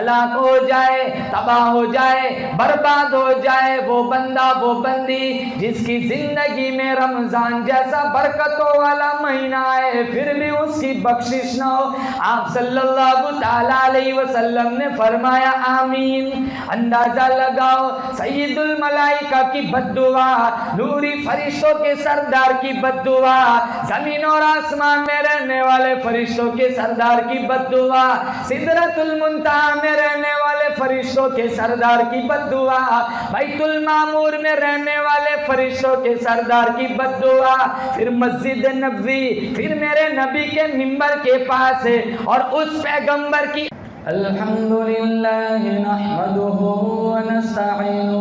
ہلاک ہو جائے، تباہ ہو جائے، برباد ہو جائے وہ بندہ وہ بندی جس کی زندگی میں رمضان جیسا برکتوں والا مہینہ ہے پھر بھی اس کی بخشش نہ ہو۔ آپ صلی اللہ تعالیٰ علیہ وسلم نے فرمایا آمین۔ اندازہ لگاؤ سید الملائکہ کی بد دعا، نوری فرشتوں کے سردار کی بد دعا، زمین اور آسمان میں رہنے والے فرشتوں کے سردار کی بد دعا، سدرۃ المنتہا میں رہنے والے فرشتوں کے سردار کی بد دعا، بیت المعمور میں رہنے والے فرشتوں کے سردار کی بد دعا، پھر مسجد نبوی، پھر میرے نبی کے منبر کے پاس ہے اور اس پیغمبر کی الحمدللہ نحمدہ ونستعینہ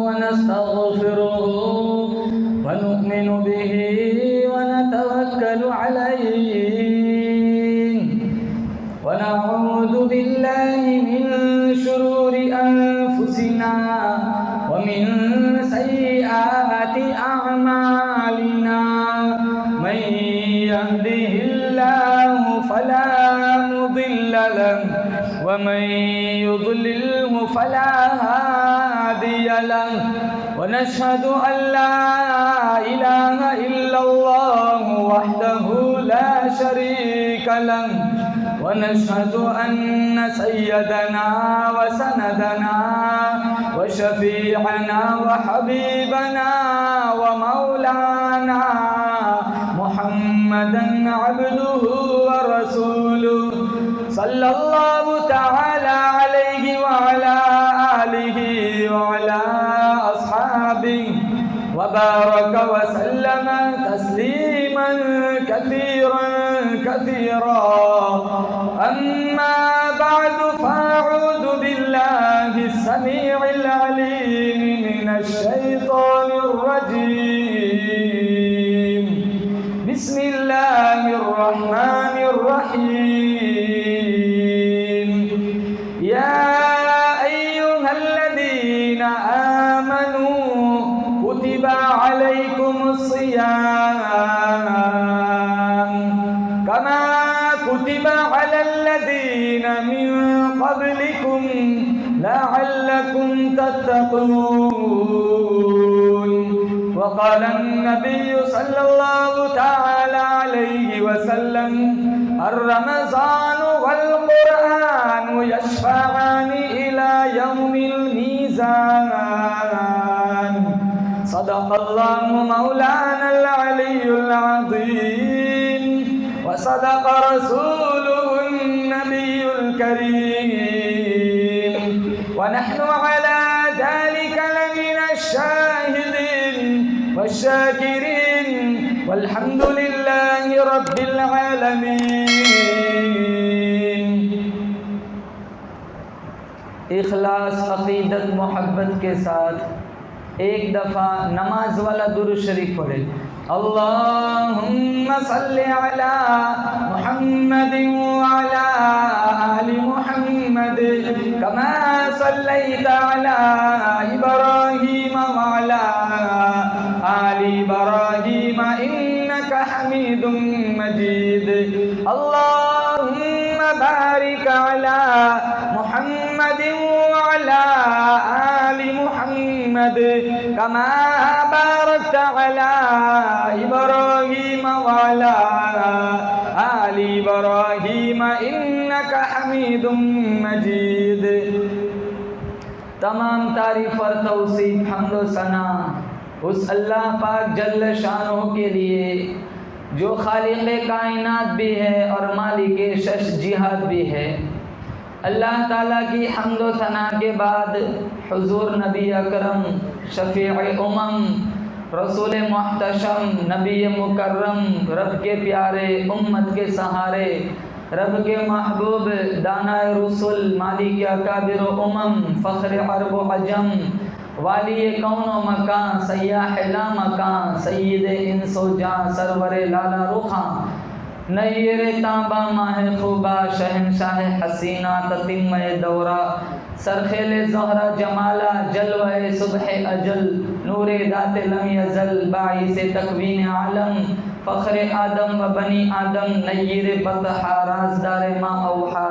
ونستغفرہ ونؤمن بہ ونتوکل علیہ ونعوذ باللہ من شرور انفسنا ومن سیئات اعمالنا من یهده اللہ فلا مضل له ومن يضلله فلا هادي له ونشهد أن لا إله إلا الله وحده لا شريك له ونشهد أن سيدنا وسندنا وشفيعنا وحبيبنا ومولانا محمدا عبده ورسوله صلی اللہ تعالی علیہ وعلا آلہ وعلا اصحابہ وبارک وسلم تسلیما کثیرا کثیرا اما بعد فاعوذ باللہ السمیع العلیم من الشیطان الرجیم بسم اللہ الرحمن الرحیم كما كتب على الذين من قبلكم لعلكم تتقون وقال النبي صلى الله تعالى عليه وسلم الرمضان والقرآن يشفعان إلى يوم الميزان صدق الله مولانا العلي العظيم وصدق رسوله النبي الكريم ونحن على ذلك لمن الشاهدين والشاكرين والحمد لله رب العالمين۔ اخلاص، عقیدت، محبت کے ساتھ ایک دفعہ نماز والا درود شریف پڑھے۔ اللہم صلی علی محمد وعلی آل محمد کما صلیت علی ابراہیم وعلی آل ابراہیم انک حمید مجید۔ اللہم بارک علی محمد وعلی آل محمد کما بارکت علی ابراہیم وعلی آل ابراہیم انک حمید مجید۔ تمام تعریف اور توصیف، حمد و ثنا اس اللہ پاک جل شانہ کے لیے جو خالق کائنات بھی ہے اور مالک شش جہات بھی ہے۔ اللہ تعالیٰ کی حمد و ثنا کے بعد حضور نبی اکرم، شفیع امم، رسول محتشم، نبی مکرم، رب کے پیارے، امت کے سہارے، رب کے محبوب، دانائے رسول، مالک اکابر امم، فخر عرب و عجم، والی کون و مکان، سیاح لا مکان، سید انس و جان، سرور لالا رخاں، نیر تابا ماہ خوبا، شہنشاہ حسینہ تتمہ دورہ، سرخیل زہرہ جمالہ، جلوہ صبح اجل، نور ذات لم یزل، باعث تکوین عالم، فخر آدم و بنی آدم، نیر بطحہ، رازدار ما اوحا،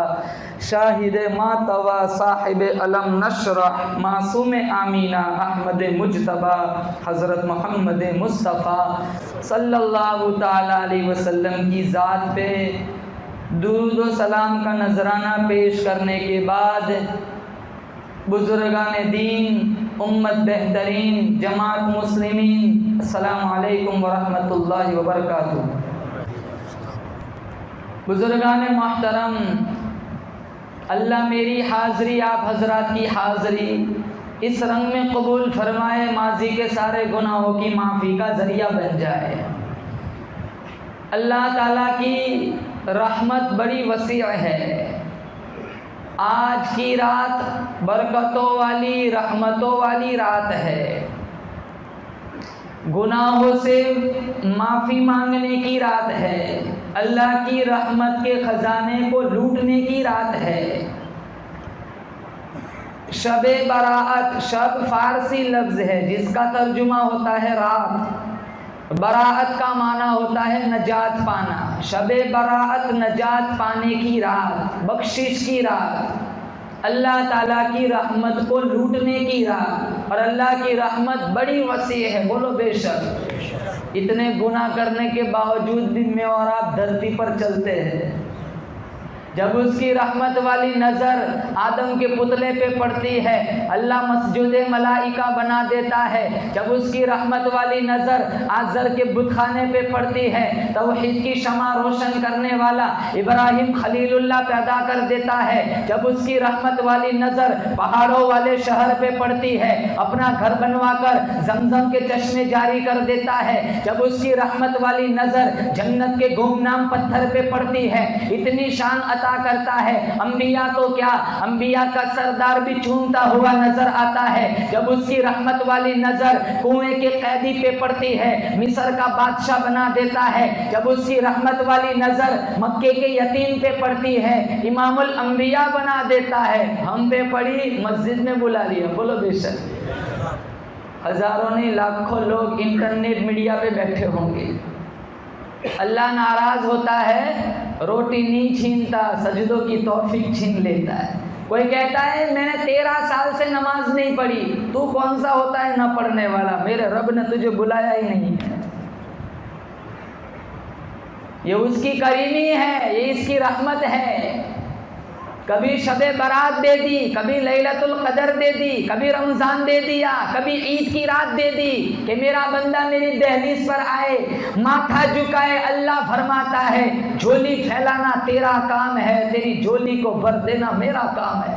شاہد ماتوا صاحب علم نشرح معصوم آمینہ احمد مجتبی حضرت محمد مصطفیٰ صلی اللہ تعالیٰ علیہ وسلم کی ذات پہ درود و سلام کا نذرانہ پیش کرنے کے بعد بزرگان دین، امت بہترین، جماعت مسلمین، السلام علیکم ورحمۃ اللہ وبرکاتہ۔ بزرگان محترم، اللہ میری حاضری آپ حضرات کی حاضری اس رنگ میں قبول فرمائے، ماضی کے سارے گناہوں کی معافی کا ذریعہ بن جائے۔ اللہ تعالیٰ کی رحمت بڑی وسیع ہے۔ آج کی رات برکتوں والی، رحمتوں والی رات ہے، گناہوں سے معافی مانگنے کی رات ہے، اللہ کی رحمت کے خزانے کو لوٹنے کی رات ہے۔ شب براءت، شب فارسی لفظ ہے جس کا ترجمہ ہوتا ہے رات، براءت کا معنی ہوتا ہے نجات پانا۔ شب براءت نجات پانے کی رات، بخشش کی رات، اللہ تعالیٰ کی رحمت کو لوٹنے کی رات، اور اللہ کی رحمت بڑی وسیع ہے، بولو بے شک۔ اتنے گناہ کرنے کے باوجود بھی میں اور آپ دھرتی پر چلتے ہیں۔ جب اس کی رحمت والی نظر آدم کے پتلے پہ پڑتی ہے، اللہ مسجد ملائکہ بنا دیتا ہے۔ جب اس کی رحمت والی نظر آزر کے بت خانے پہ پڑتی ہے، توحید کی شمع روشن کرنے والا ابراہیم خلیل اللہ پیدا کر دیتا ہے۔ جب اس کی رحمت والی نظر پہاڑوں والے شہر پہ پڑتی ہے، اپنا گھر بنوا کر زمزم کے چشمے جاری کر دیتا ہے۔ جب اس کی رحمت والی نظر جنت کے گمنام پتھر پہ پڑتی ہے، اتنی شان عطا کرتا ہے، انبیاء تو کیا، انبیاء کا سردار بھی چومتا ہوا نظر آتا ہے۔ جب اس کی رحمت والی نظر کنویں کے قیدی پہ پڑتی ہے، مصر کا بادشاہ بنا دیتا ہے۔ جب اس کی رحمت والی نظر مکے کے یتیم پہ پڑتی ہے، امام الانبیاء بنا دیتا ہے۔ ہم پہ پڑی، مسجد میں بلا لیا، بولو بے شک۔ ہزاروں نہیں لاکھوں لوگ انٹرنیٹ میڈیا پہ بیٹھے ہوں گے۔ اللہ ناراض ہوتا ہے، روٹی نہیں چھینتا، سجدوں کی توفیق چھین لیتا ہے۔ کوئی کہتا ہے میں نے 13 سال سے نماز نہیں پڑھی، تو کون سا ہوتا ہے نہ پڑھنے والا؟ میرے رب نے تجھے بلایا ہی نہیں ہے۔ یہ اس کی کریمی ہے، یہ اس کی رحمت ہے۔ کبھی شب برات دے دی، کبھی لیلۃ القدر دے دی، کبھی رمضان دے دیا، کبھی عید کی رات دے دی کہ میرا بندہ میری دہلیز پر آئے، ماتھا جھکائے۔ اللہ فرماتا ہے جھولی پھیلانا تیرا کام ہے، تیری جھولی کو بھر دینا میرا کام ہے۔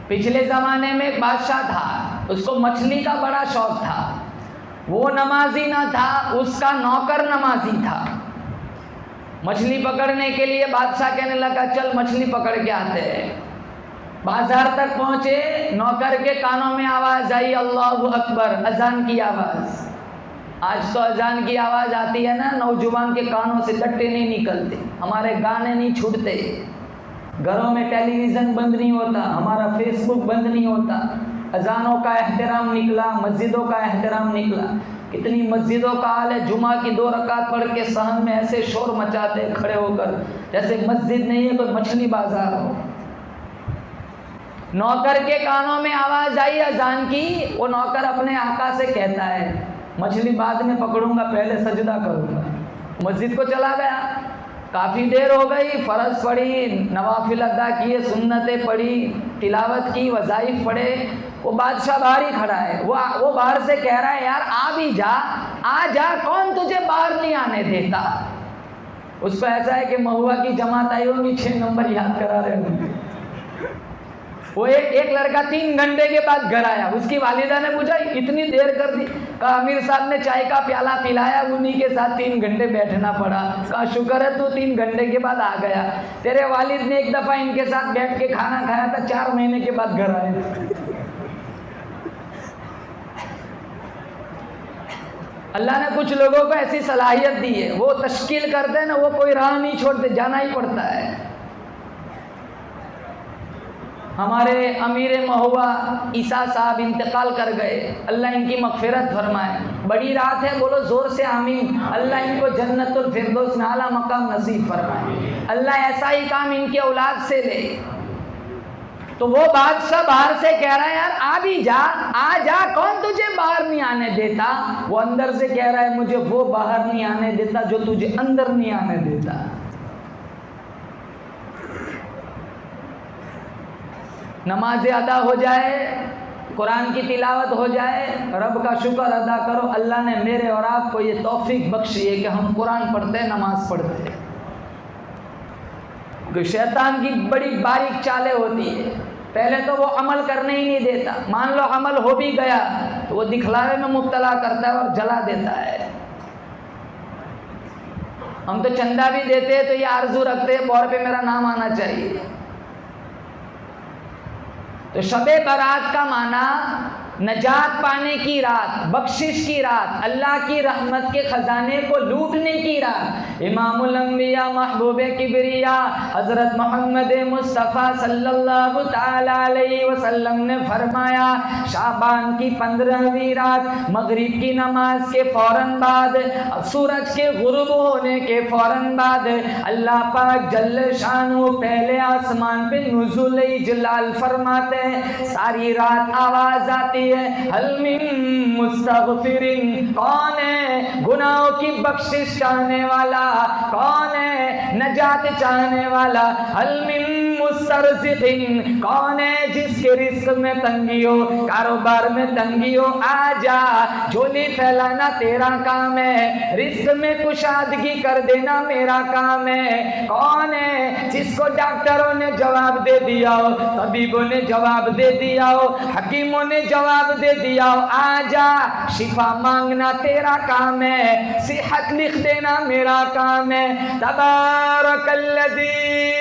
پچھلے زمانے میں ایک بادشاہ تھا، اس کو مچھلی کا بڑا شوق تھا۔ وہ نمازی نہ تھا، اس کا نوکر نمازی تھا۔ مچھلی پکڑنے کے لیے بادشاہ کہنے لگا چل مچھلی پکڑ کے آتے ہیں۔ بازار تک پہنچے، نوکر کے کانوں میں آواز آئی اللہ اکبر، اذان کی آواز۔ آج تو اذان کی آواز آتی ہے نا، نوجوان کے کانوں سے لٹے نہیں نکلتے، ہمارے گانے نہیں چھوٹتے، گھروں میں ٹیلی ویژن بند نہیں ہوتا، ہمارا فیس بک بند نہیں ہوتا۔ اذانوں کا احترام نکلا، مسجدوں کا احترام نکلا۔ کتنی مسجدوں کا حال ہے، جمعہ کی 2 رکعت پڑھ کے صحن میں ایسے شور مچاتے کھڑے ہو کر جیسے مسجد نہیں ہے کوئی مچھلی بازار ہو۔ نوکر کے کانوں میں آواز آئی اذان کی، وہ نوکر اپنے آقا سے کہتا ہے مچھلی بعد میں پکڑوں گا، پہلے سجدہ کروں گا۔ مسجد کو چلا گیا، کافی دیر ہو گئی، فرض پڑھی، نوافل ادا کیے، سنتیں پڑھی، تلاوت کی، وظائف پڑھے۔ وہ بادشاہ باہر ہی کھڑا ہے، وہ باہر سے کہہ رہا ہے یار آ بھی جا، آ جا، کون تجھے باہر نہیں آنے دیتا؟ اس کو ایسا ہے کہ مہوا کی جماعت آئی ہوگی، 6 نمبر یاد کرا رہے ہوں گے۔ وہ ایک لڑکا 3 گھنٹے کے بعد گھر آیا، اس کی والدہ نے پوچھا اتنی دیر کر دی؟ کہا امیر صاحب نے چائے کا پیالہ پلایا، انہی کے ساتھ 3 گھنٹے بیٹھنا پڑا۔ کہا شکر ہے تو 3 گھنٹے کے بعد آ گیا، تیرے والد نے ایک دفعہ ان کے ساتھ بیٹھ کے کھانا کھایا تھا، 4 مہینے کے بعد گھر آئے۔ اللہ نے کچھ لوگوں کو ایسی صلاحیت دی ہے، وہ تشکیل کرتے ہیں نا، وہ کوئی راہ نہیں چھوڑتے، جانا ہی پڑتا ہے۔ ہمارے امیر مہوا عیسیٰ صاحب انتقال کر گئے، اللہ ان کی مغفرت فرمائے۔ بڑی رات ہے، بولو زور سے آمین۔ اللہ ان کو جنت الفردوس میں اعلیٰ مقام نصیب فرمائے، اللہ ایسا ہی کام ان کی اولاد سے لے۔ تو وہ بادشاہ باہر سے کہہ رہا ہے یار آ بھی جا، آ جا، کون تجھے باہر نہیں آنے دیتا؟ وہ اندر سے کہہ رہا ہے مجھے وہ باہر نہیں آنے دیتا جو تجھے اندر نہیں آنے دیتا۔ نماز ادا ہو جائے، قرآن کی تلاوت ہو جائے، رب کا شکر ادا کرو اللہ نے میرے اور آپ کو یہ توفیق بخشی ہے کہ ہم قرآن پڑھتے ہیں، نماز پڑھتے ہیں۔ کہ شیطان کی بڑی باریک چالیں ہوتی ہے، پہلے تو وہ عمل کرنے ہی نہیں دیتا، مان لو عمل ہو بھی گیا تو وہ دکھلاوے میں مبتلا کرتا ہے اور جلا دیتا ہے۔ ہم تو چندہ بھی دیتے ہیں تو یہ آرزو رکھتے ہیں بور پہ میرا نام آنا چاہیے۔ تو شب برات کا معنی نجات پانے کی رات، بخشش کی رات، اللہ کی رحمت کے خزانے کو لوٹنے کی رات۔ امام الانبیاء محبوب کبریا حضرت محمد مصطفیٰ صلی اللہ تعالی علیہ وسلم نے فرمایا شعبان کی 15ویں رات مغرب کی نماز کے فوراً بعد، سورج کے غروب ہونے کے فوراً بعد اللہ پاک جل شانہ پہلے آسمان پہ نزول جلال فرماتے ہیں، ساری رات آواز آتی ہے حل من مستغفر، کون ہے گناہوں کی بخشش چاہنے والا، کون ہے نجات چاہنے والا، حل من مسترزق، کون ہے جس کے رزق میں تنگی ہو، کاروبار میں تنگی ہو، آ جا، جھولی پھیلانا تیرا کام ہے، رزق میں کشادگی کر دینا میرا کام ہے، کون ہے جس کو ڈاکٹروں نے جواب دے دیا ہو، طبیبوں نے جواب دے دیا ہو، حکیموں نے جواب دے دیا ہو، آ جا، شفا مانگنا تیرا کام ہے، صحت لکھ دینا میرا کام ہے۔ تبارک الذی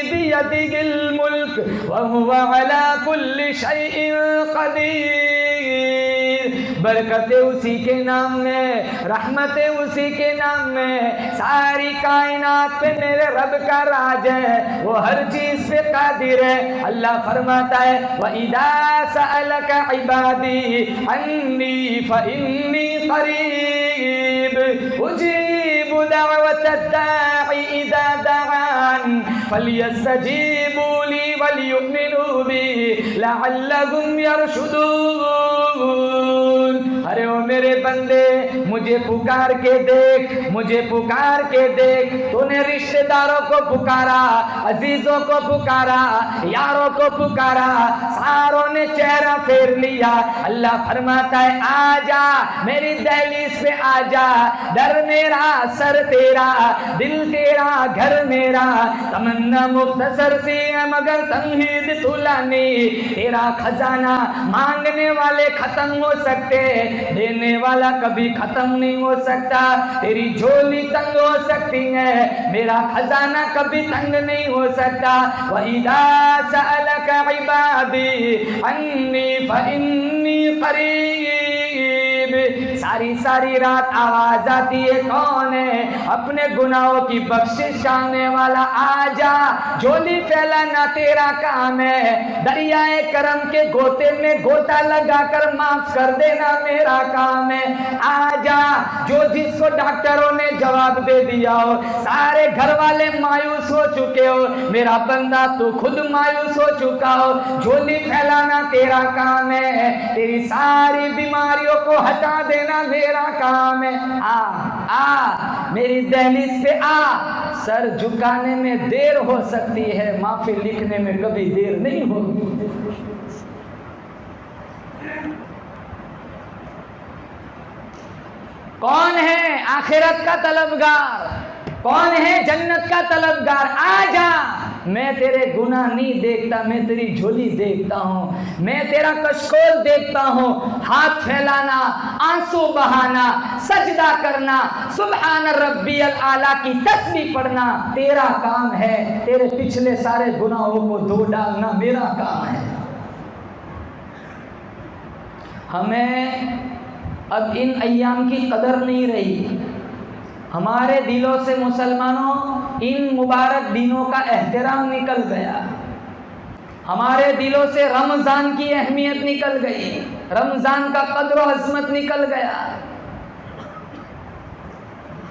بیدہ الملک وہو علی کل شیء قدیر، برکتیں اسی کے نام میں، رحمتیں اسی کے نام میں، ساری کائنات پہ میرے رب کا راج ہے، وہ ہر چیز پہ قادر ہے۔ اللہ فرماتا ہے وَإِذَا سَأَلَكَ عِبَادِي عَنِّي فَإِنِّي قَرِيبٌ أُجِيبُ دَعْوَةَ الدَّاعِ إِذَا دَعَانِ فَلْيَسْتَجِيبُوا لِي وَلْيُؤْمِنُوا بِي لَعَلَّهُمْ يَرْشُدُونَ۔ ارے او میرے بندے مجھے پکار کے دیکھ، مجھے پکار کے دیکھ، تو نے رشتہ داروں کو پکارا، عزیزوں کو پکارا، یاروں کو پکارا، ساروں نے چہرہ پھیر لیا۔ اللہ فرماتا ہے آ جا میری دہلیز پہ آ جا، در میرا سر تیرا، دل تیرا، گھر میرا، تمنا مختصر سی ہے مگر تمہید طولانی، تیرا خزانہ مانگنے والے ختم ہو سکتے، دینے والا کبھی ختم نہیں ہو سکتا، تیری جھولی تنگ ہو سکتی ہے، میرا خزانہ کبھی تنگ نہیں ہو سکتا۔ وَإِذَا سَأَلَكَ عِبَادِي عَنِّي فَإِنِّي قَرِيبٌ، ساری رات آواز آتی ہے کون ہے اپنے گناہوں کی بخشش چاہنے والا، آ جا، جھولی پھیلانا تیرا کام ہے، دریائے کرم کے گوتے میں گوتا لگا کر معاف کر دینا میرا کام ہے، آ جا، جو جس کو ڈاکٹروں نے جواب دے دیا ہو، سارے گھر والے مایوس ہو چکے ہو، میرا بندہ تو خود مایوس ہو چکا ہو، جھولی پھیلانا تیرا کام ہے، تیری ساری بیماریوں کو ہٹا دینا میرا کام ہے، آ میری دہلیز پہ آ، سر جھکانے میں دیر ہو سکتی ہے، محفل لکھنے میں کبھی دیر نہیں ہوگی۔ کون ہے آخرت کا طلبگار، کون ہے جنت کا طلبگار، آ جا، میں تیرے گناہ نہیں دیکھتا، میں تیری جھولی دیکھتا ہوں، میں تیرا کشکول دیکھتا ہوں، ہاتھ پھیلانا، آنسو بہانا، سجدہ کرنا، سبحان ربی الاعلیٰ کی تسبیح پڑھنا تیرا کام ہے، تیرے پچھلے سارے گناہوں کو دھو ڈالنا میرا کام ہے۔ ہمیں اب ان ایام کی قدر نہیں رہی، ہمارے دلوں سے مسلمانوں ان مبارک دنوں کا احترام نکل گیا، ہمارے دلوں سے رمضان کی اہمیت نکل گئی، رمضان کا قدر و عظمت نکل گیا۔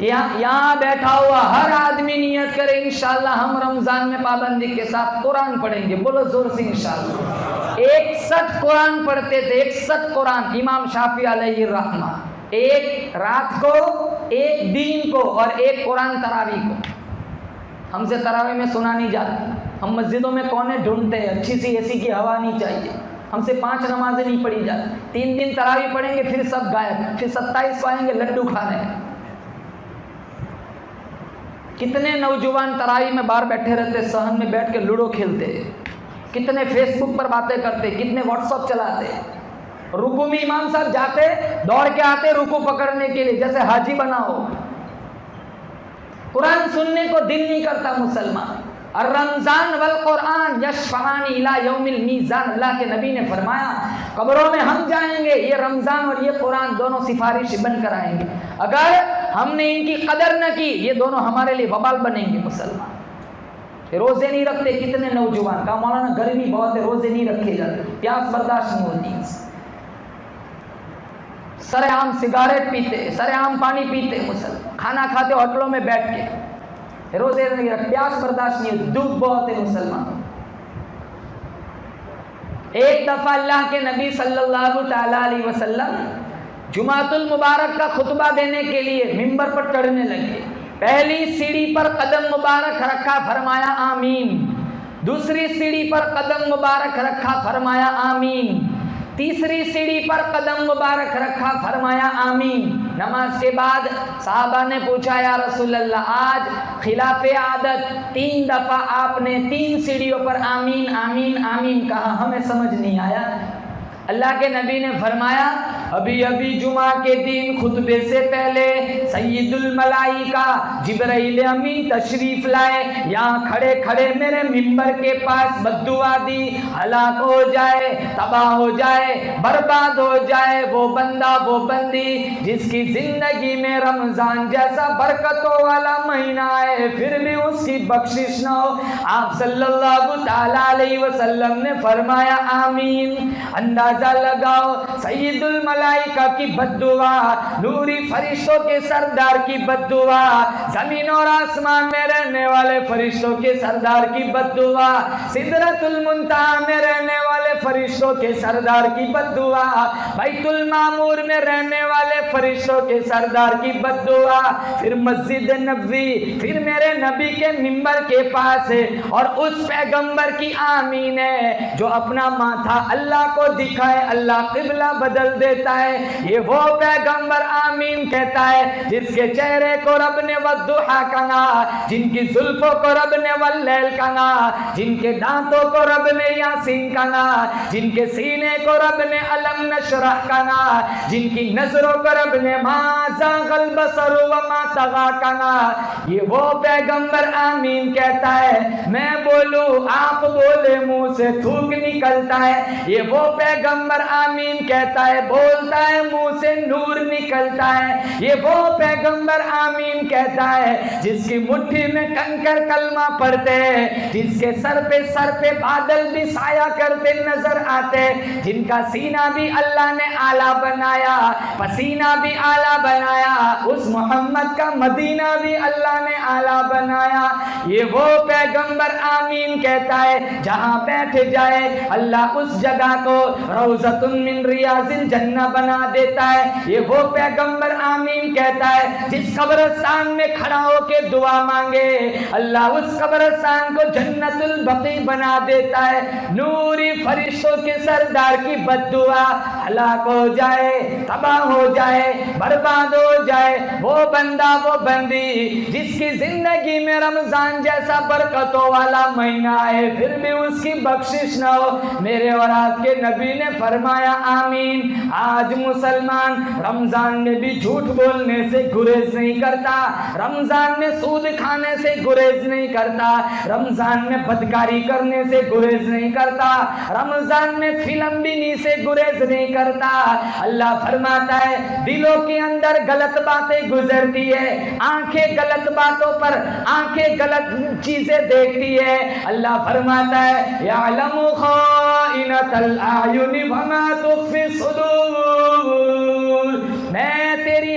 یہاں بیٹھا ہوا ہر آدمی نیت کرے انشاءاللہ ہم رمضان میں پابندی کے ساتھ قرآن پڑھیں گے. بولو زور سے انشاءاللہ. 61 قرآن پڑھتے تھے, 61 قرآن. امام شافعی علیہ الرحمہ, ایک رات کو, ایک دن کو, اور ایک قرآن تراویح کو. ہم سے تراویح میں سنا نہیں جاتی. ہم مسجدوں میں کونے ڈھونڈتے ہیں, اچھی سی اے سی کی ہوا نہیں چاہیے. ہم سے 5 نمازیں نہیں پڑھی جاتی. 3 دن تراویح پڑھیں گے پھر سب غائب, پھر 27 کو آئیں گے لڈو کھانے. کتنے نوجوان تراویح میں باہر بیٹھے رہتے, صحن میں بیٹھ کے لوڈو کھیلتے, کتنے فیس بک پر باتیں کرتے, کتنے واٹس ایپ چلاتے. رکوع میں امام صاحب جاتے, دوڑ کے آتے رکوع پکڑنے کے لیے جیسے حاجی بنا ہو. قرآن سننے کو دل نہیں کرتا مسلمان. الرمضان والقرآن یشفعان الی یوم المیزان. اللہ کے نبی نے فرمایا قبروں میں ہم جائیں گے, یہ رمضان اور یہ قرآن دونوں سفارش بن کر آئیں گے. اگر ہم نے ان کی قدر نہ کی یہ دونوں ہمارے لیے وبال بنیں گے. مسلمان روزے نہیں رکھتے, کتنے نوجوان کہا مولانا گرمی بہت ہے روزے نہیں رکھے جاتے, پیاس برداشت نہیں ہوتی. سر عام سگریٹ پیتے, سر عام پانی پیتے مسلمان, کھانا کھاتے ہوٹلوں میں بیٹھ کے, روزے نہیں رکھتے, پیاس برداشت نہیں ہوتی, دکھ بہت ہے مسلمان. ایک دفعہ اللہ کے نبی صلی اللہ تعالی علیہ وسلم جمعۃ المبارک کا خطبہ دینے کے لیے ممبر پر چڑھنے لگے. پہلی سیڑھی پر قدم مبارک رکھا, فرمایا آمین. دوسری سیڑھی پر قدم مبارک رکھا, فرمایا آمین. تیسری سیڑھی پر قدم مبارک رکھا, فرمایا آمین. نماز کے بعد صحابہ نے پوچھا یا رسول اللہ آج خلاف عادت 3 دفعہ آپ نے 3 سیڑھیوں پر آمین آمین آمین کہا, ہمیں سمجھ نہیں آیا. اللہ کے نبی نے فرمایا ابھی ابھی جمعہ کے دن خطبے سے پہلے سید الملائکہ جبرائیل امین تشریف لائے, یہاں کھڑے کھڑے میرے ممبر کے پاس بددعا دی, ہلاک ہو جائے, تباہ ہو جائے, برباد ہو جائے وہ بندہ وہ بندی جس کی زندگی میں رمضان جیسا برکتوں والا مہینہ ہے پھر بھی اس کی بخشش نہ ہو. آپ صلی اللہ تعالی علیہ وسلم نے فرمایا آمین. اندازہ لگاؤ سید الملائکہ کی بددعا, نوری فرشتوں کے سردار کی بددعا, زمین اور آسمان میں رہنے والے فرشتوں کے سردار کی بددعا, سدرۃ المنتہا میں رہنے والے فرشتوں کے سردار کی بددعا, بیت المعمور میں رہنے والے فرشتوں کے سردار کی بددعا, پھر مسجد نبوی, پھر میرے نبی کے ممبر کے پاس ہے, اور اس پیغمبر کی آمین ہے جو اپنا ماتھا اللہ کو دکھائے اللہ قبلہ بدل دیتا ہے. یہ وہ پیغمبر آمین کہتا ہے جس کے چہرے کو رب نے والضحیٰ کہا, جن کی زلفوں کو رب نے واللیل کہا, جن کے دانتوں کو رب نے یاسین کہا, جن کے سینے کو رب نے الم نشرح کہا, جن کی نظروں کو رب نے ما زاغ البصر وما طغى کہا. یہ وہ پیغمبر آمین کہتا ہے, میں بولوں آپ بولے منہ سے تھوک نکلتا ہے. یہ وہ پیغمبر آمین کہتا ہے, بولتا ہے منہ سے نور نکلتا ہے. یہ وہ پیغمبر آمین کہتا ہے جس کی مٹھی میں کنکر کلمہ پڑھتے ہیں, جس کے سر پہ بادل بھی سایہ کرتے نظر آتے, جن کا سینہ بھی اللہ نے اعلیٰ بنایا, پسینہ بھی اعلیٰ بنایا, اس محمد کا مدینہ بھی اللہ نے اعلیٰ بنایا. یہ وہ پیغمبر آمین کہتا ہے جہاں بیٹھ جائے اللہ اس جگہ کو روضۃ من ریاض الجنہ بنا دیتا ہے. یہ وہ پیغمبر آمین کہتا ہے جس قبرستان میں کھڑا ہو کے دعا مانگے اللہ اس قبرستان کو جنت البقیع بنا دیتا ہے. نوری فرشتوں کے سردار کی بددعا, ہلاک ہو جائے, تباہ ہو جائے, برباد ہو جائے وہ بندہ وہ بندی جس کی زندگی میں رمضان جیسا برکتوں والا مہینہ ہے پھر بھی اس کی بخشش نہ ہو. میرے اور آپ کے نبی نے فرمایا آمین. آج مسلمان رمضان میں بھی جھوٹ بولنے سے گریز نہیں کرتا, رمضان میں سود کھانے سے گریز نہیں کرتا, رمضان میں بدکاری کرنے سے گریز نہیں کرتا, رمضان میں فلم بینی سے گریز نہیں کرتا. اللہ فرماتا ہے دلوں کے اندر غلط باتیں گزرتی ہے, آنکھیں غلط باتوں پر آنکھیں غلط چیزیں دیکھتی ہے. اللہ فرماتا ہے یعلم خائنۃ الاعین وما تخفی الصدور, میں تیری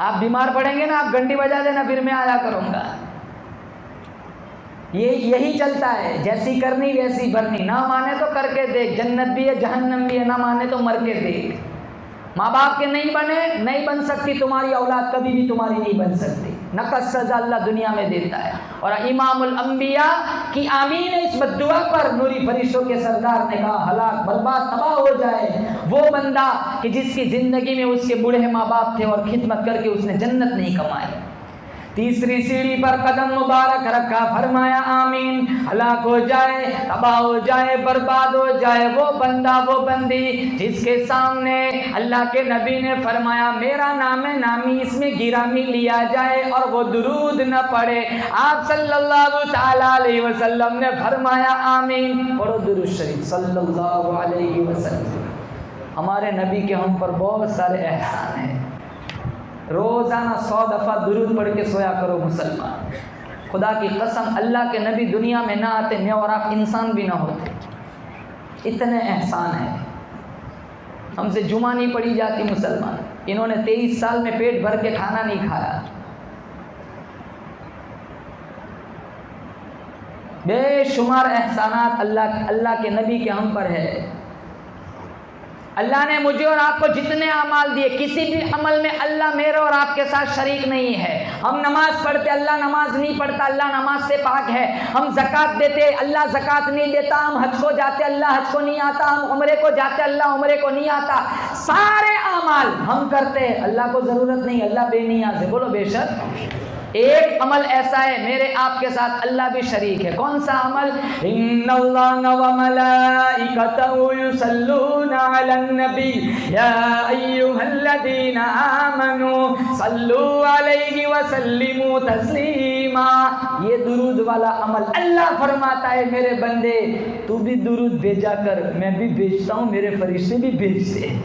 آپ بیمار پڑیں گے نا، آپ گھنٹی بجا دینا پھر میں آیا کروں گا. یہی چلتا ہے، جیسی کرنی ویسی بھرنی. نہ مانے تو کر کے دیکھ، جنت بھی ہے جہنم بھی ہے، نہ مانے تو مر کے دیکھ. ماں باپ کے نہیں بنے، نہیں بن سکتی تمہاری اولاد، کبھی بھی تمہاری نہیں بن سکتی. نقص سزا اللہ دنیا میں دیتا ہے. اور امام الانبیاء کی آمین اس بددعا پر نوری فرشتوں کے سردار نے کہا ہلاک برباد تباہ ہو جائے وہ بندہ کہ جس کی زندگی میں اس کے بوڑھے ماں باپ تھے اور خدمت کر کے اس نے جنت نہیں کمائی. تیسری سیڑھی پر قدم مبارک رکھا، فرمایا آمین. ہلاک ہو جائے، تباہ ہو جائے، برباد ہو جائے وہ بندہ وہ بندی جس کے سامنے اللہ کے نبی نے فرمایا میرا نام نامی اس میں گرامی لیا جائے اور وہ درود نہ پڑھے. آپ صلی اللہ تعالی علیہ وسلم نے فرمایا آمین. پڑھو درود شریف صلی اللہ علیہ وسلم. ہمارے نبی کے ہم پر بہت سارے احسان ہیں. روزانہ 100 دفعہ درود پڑھ کے سویا کرو مسلمان. خدا کی قسم اللہ کے نبی دنیا میں نہ آتے میں اور آپ انسان بھی نہ ہوتے. اتنے احسان ہیں. ہم سے جمعہ نہیں پڑھی جاتی مسلمان. انہوں نے 23 سال میں پیٹ بھر کے کھانا نہیں کھایا. بے شمار احسانات اللہ کے نبی کے ہم پر ہے. اللہ نے مجھے اور آپ کو جتنے اعمال دیے، کسی بھی عمل میں اللہ میرے اور آپ کے ساتھ شریک نہیں ہے. ہم نماز پڑھتے، اللہ نماز نہیں پڑھتا، اللہ نماز سے پاک ہے. ہم زکوٰۃ دیتے، اللہ زکوٰۃ نہیں دیتا. ہم حج کو جاتے، اللہ حج کو نہیں آتا. ہم عمرے کو جاتے، اللہ عمرے کو نہیں آتا. سارے اعمال ہم کرتے، اللہ کو ضرورت نہیں، اللہ بے نیاز ہے. بولو بے شک. ایک عمل ایسا ہے میرے آپ کے ساتھ اللہ بھی شریک ہے. کون سا عمل؟ ان اللہ وملائکتہ یصلون علی النبی یا ایھا الذین آمنوا صلوا علیہ وسلموا تسلیما. یہ درود والا عمل اللہ فرماتا ہے میرے بندے تو بھی درود بھیجا کر، میں بھی بھیجتا ہوں، میرے فرشتے بھی بھیجتے ہیں.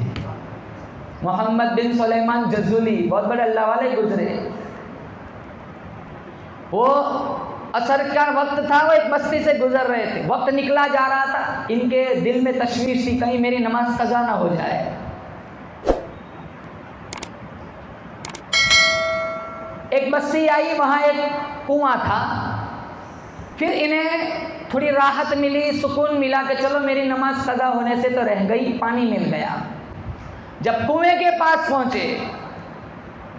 محمد بن سلیمان جزولی بہت بڑے اللہ والے گزرے. وہ عصر کا وقت تھا، وہ ایک بستی سے گزر رہے تھے. وقت نکلا جا رہا تھا، ان کے دل میں تشویش تھی کہیں میری نماز قضا نہ ہو جائے. ایک بستی آئی، وہاں ایک کنواں تھا. پھر انہیں تھوڑی راحت ملی، سکون ملا کہ چلو میری نماز قضا ہونے سے تو رہ گئی، پانی مل گیا. جب کنویں کے پاس پہنچے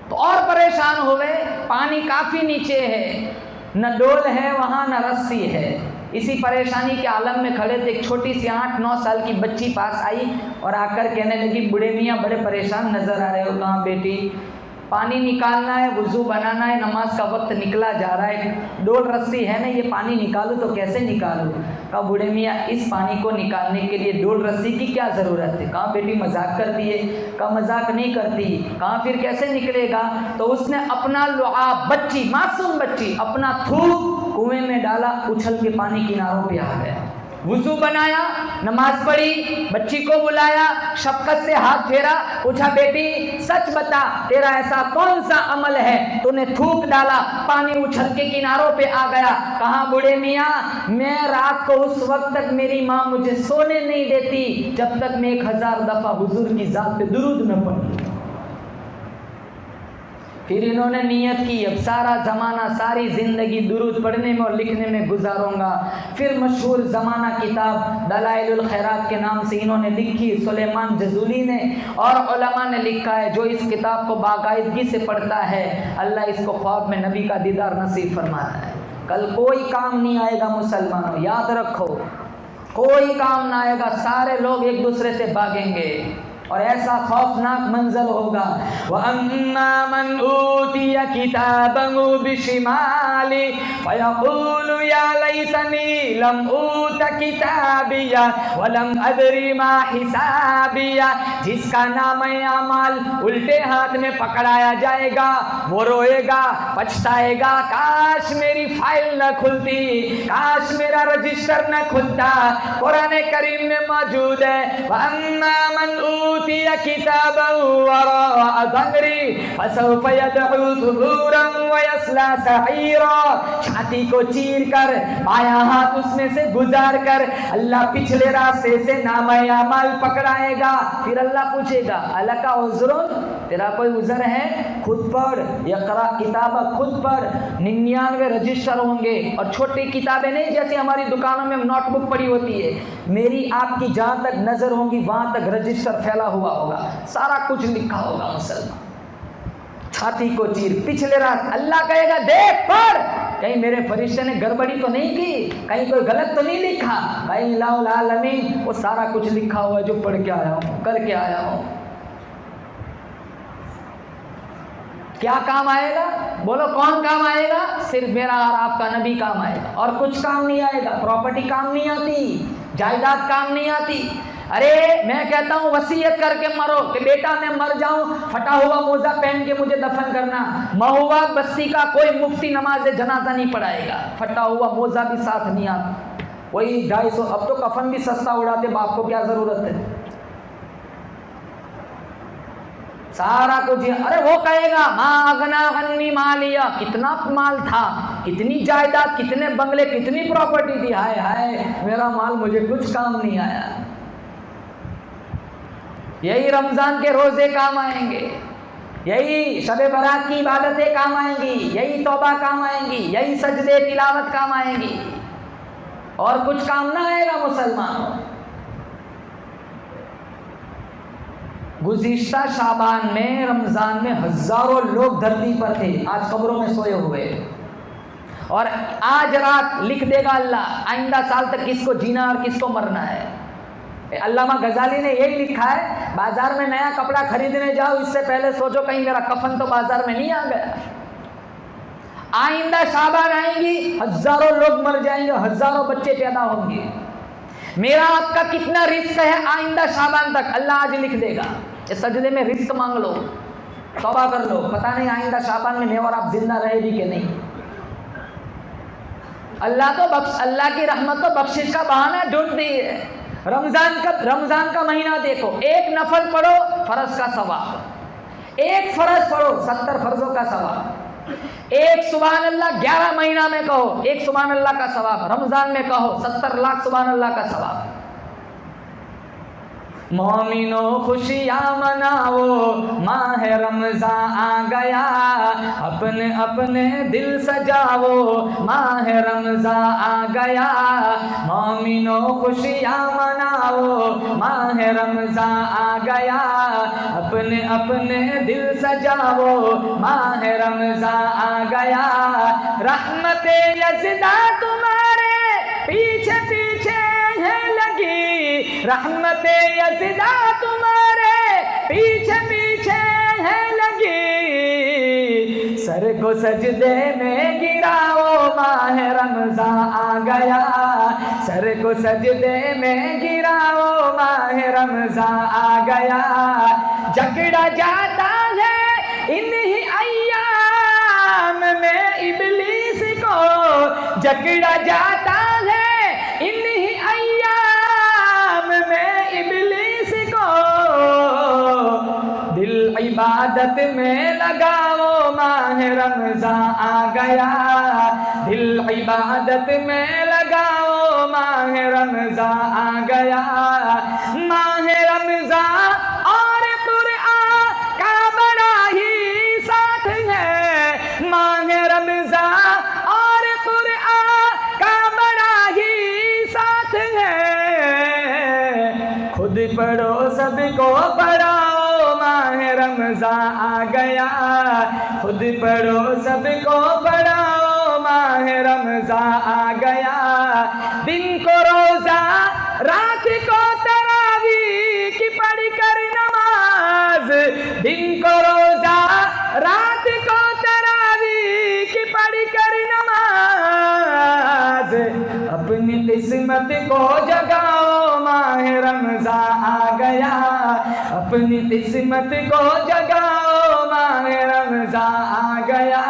تو اور پریشان ہوئے. پانی کافی نیچے ہے، نہ ڈول ہے وہاں نہ رسی ہے. اسی پریشانی کے عالم میں کھڑے تھے. ایک چھوٹی سی 8-9 سال کی بچی پاس آئی اور آ کر کہنے لگی بوڑھے میاں بڑے پریشان نظر آ رہے ہو. کہاں بیٹی؟ پانی نکالنا ہے، وضو بنانا ہے، نماز کا وقت نکلا جا رہا ہے. ڈول رسی ہے نا، یہ پانی نکالو تو کیسے نکالو؟ کہا بوڑھے میاں اس پانی کو نکالنے کے لیے ڈول رسی کی کیا ضرورت ہے؟ کہا بیٹی مذاق کرتی ہے. کہا مذاق نہیں کرتی. کہا پھر کیسے نکلے گا؟ تو اس نے اپنا لعاب، بچی معصوم بچی، اپنا تھوک کنویں میں ڈالا، اچھل کے پانی کناروں پہ آ گیا. وضو بنایا، نماز پڑھی، بچی کو بلایا، شفقت سے ہاتھ پھیرا، پوچھا بیٹی سچ بتا تیرا ایسا کون سا عمل ہے تو نے تھوک ڈالا پانی اچھل کے کناروں پہ آ گیا؟ کہا بوڑھے میاں میں رات کو اس وقت تک میری ماں مجھے سونے نہیں دیتی جب تک میں 1000 دفعہ حضور کی ذات پہ درود نہ پڑھوں. پھر انہوں نے نیت کی اب سارا زمانہ ساری زندگی درود پڑھنے میں اور لکھنے میں گزاروں گا. پھر مشہور زمانہ کتاب دلائل الخیرات کے نام سے انہوں نے لکھی، سلیمان جزولی نے، اور علماء نے لکھا ہے جو اس کتاب کو باقاعدگی سے پڑھتا ہے اللہ اس کو خواب میں نبی کا دیدار نصیب فرماتا ہے. کل کوئی کام نہیں آئے گا مسلمانوں، یاد رکھو کوئی کام نہ آئے گا. سارے لوگ ایک دوسرے سے بھاگیں گے اور ایسا خوفناک منظر ہوگا. وَأَمَّا مَنْ أُوتِيَ كِتَابَهُ بِشِمَالِهِ فَيَقُولُ يَا لَيْتَنِي لَمْ أُوتَ كِتَابِيَهْ وَلَمْ أَدْرِ مَا حِسَابِيَهْ. جس کا نام اعمال الٹے ہاتھ میں پکڑایا جائے گا وہ روئے گا، پچھتائے گا، کاش میری فائل نہ کھلتی، کاش میرا رجسٹر نہ کھلتا. قرآن کریم میں موجود ہے وَأَمَّا مَنْ أُوتِيَ كِتَابَهُ وَرَاءَ ظَهْرِهِ فَسَوْفَ يَدْعُو ثُبُورًا وَيَصْلَىٰ سَعِيرًا. چھاتی کو چیر کر بایاں ہاتھ اس میں سے گزار کر اللہ پچھلے راستے سے نامہ اعمال پکڑائے گا. پھر اللہ پوچھے گا الَكَ عُذْرٌ، تیرا کوئی عذر ہے خود پڑھ، اقرا کتابہ خود پڑھ، 99 رجسٹر ہوں گے، اور چھوٹی کتابیں نہیں جیسے ہماری دکانوں میں نوٹ بک پڑی ہوتی ہے، میری آپ کی جہاں تک نظر ہوگی وہاں تک رجسٹر پھیلا ہوا ہوگا، سارا کچھ لکھا ہوگا مسلمان، چھاتی کو چیر، پچھلے رات اللہ کہے گا دیکھ پڑھ، کہیں میرے فرشتے نے گڑبڑی تو نہیں کی، کہیں کوئی غلط تو نہیں لکھا، بھائی الہ العالمین وہ سارا کچھ لکھا ہوا ہے جو پڑھ کے آیا ہوں، کر کے آیا ہوں۔ کیا کام آئے گا؟ بولو کون کام آئے گا؟ صرف میرا اور آپ کا نبی کام آئے گا، اور کچھ کام نہیں آئے گا، پراپرٹی کام نہیں آتی، جائیداد کام نہیں آتی۔ ارے میں کہتا ہوں وصیت کر کے مرو کہ بیٹا میں مر جاؤں پھٹا ہوا موزہ پہن کے مجھے دفن کرنا، مہوا بستی کا کوئی مفتی نماز جنازہ نہیں پڑھائے گا، پھٹا ہوا موزہ بھی ساتھ نہیں آتا، وہی 250، اب تو کفن بھی سستا اڑاتے، باپ کو کیا ضرورت ہے، سارا کچھ۔ ارے وہ کہے گا ما اغنا عنی مالیہ، کتنا مال تھا، کتنی جائیداد، کتنے بنگلے، کتنی پراپرٹی تھی، ہائے ہائے میرا مال مجھے کچھ کام نہیں آیا۔ یہی رمضان کے روزے کام آئیں گے، یہی شب برات کی عبادتیں کام آئیں گی، یہی توبہ کام آئیں گی، یہی سجدے تلاوت کام آئیں گی، اور کچھ کام نہ آئے گا مسلمانوں۔ گزشتہ شعبان میں، رمضان میں ہزاروں لوگ دھرتی پر تھے، آج قبروں میں سوئے ہوئے، اور آج رات لکھ دے گا اللہ آئندہ سال تک کس کو جینا اور کس کو مرنا ہے۔ علامہ غزالی نے یہی لکھا ہے، بازار میں نیا کپڑا خریدنے جاؤ اس سے پہلے سوچو کہیں میرا کفن تو بازار میں نہیں آ گیا۔ آئندہ شعبان آئیں گی، ہزاروں لوگ مر جائیں گے، ہزاروں بچے پیدا ہوں گے، میرا آپ کا کتنا رزق ہے آئندہ شعبان تک اللہ آج لکھ دے گا۔ اس سجدے میں رزق مانگ لو، توبہ کر لو، پتہ نہیں آئندہ شعبان میں اور آپ زندہ رہے بھی کہ نہیں۔ اللہ کی رحمت تو بخشش کا بہانہ ڈھونڈتی ہے۔ رمضان کا مہینہ دیکھو، ایک نفل پڑھو فرض کا ثواب، ایک فرض پڑھو 70 فرضوں کا ثواب، ایک سبحان اللہ 11 مہینہ میں کہو، ایک سبحان اللہ کا ثواب، رمضان میں کہو 70 لاکھ سبحان اللہ کا ثواب۔ مومنو خوشیاں مناؤ ماہ رمضان آ گیا، اپنے اپنے دل سجاؤ ماہ رمضان آ گیا، مومنو خوشیاں مناؤ ماہ رمضان آ گیا، اپنے اپنے دل سجاؤ ماہ رمضان آ گیا، رحمت یزدہ تمہارے پیچھے پیچھے ہے لگی، رحمت یزدہ تمہارے پیچھے پیچھے ہے لگی، سر کو سجدے میں گراؤ ماہ رمضان آ گیا، سر کو سجدے میں گراؤ ماہ رمضان آ گیا، جکڑا جاتا ہے انہی ایام میں ابلیس کو، جکڑا جاتا ہے انہی ایام میں ابلیس کو، دل عبادت میں لگاؤ ماہ رمضان آ گیا، دل عبادت میں لگاؤ ماہ رمضان آ گیا، ماہ رمضان اور قرآن کا بڑا ہی ساتھ ہے، ماہ رمضان اور قرآن کا بڑا ہی ساتھ ہے، خود پڑھو سب کو پڑھاؤ ماہ رمضان آ گیا، خود پڑھو سب کو پڑھاؤ ماہ رمضان آ گیا، دن کو روزہ رات کو تراویح کی پڑھ کر نماز، دن کو روزہ رات کو تراویح کی پڑھ کر نماز، اپنی قسمت کو جگاؤ ماہ رمضان آ گیا، اپنی قسمت کو جگاؤ ماہ رمضان آ گیا،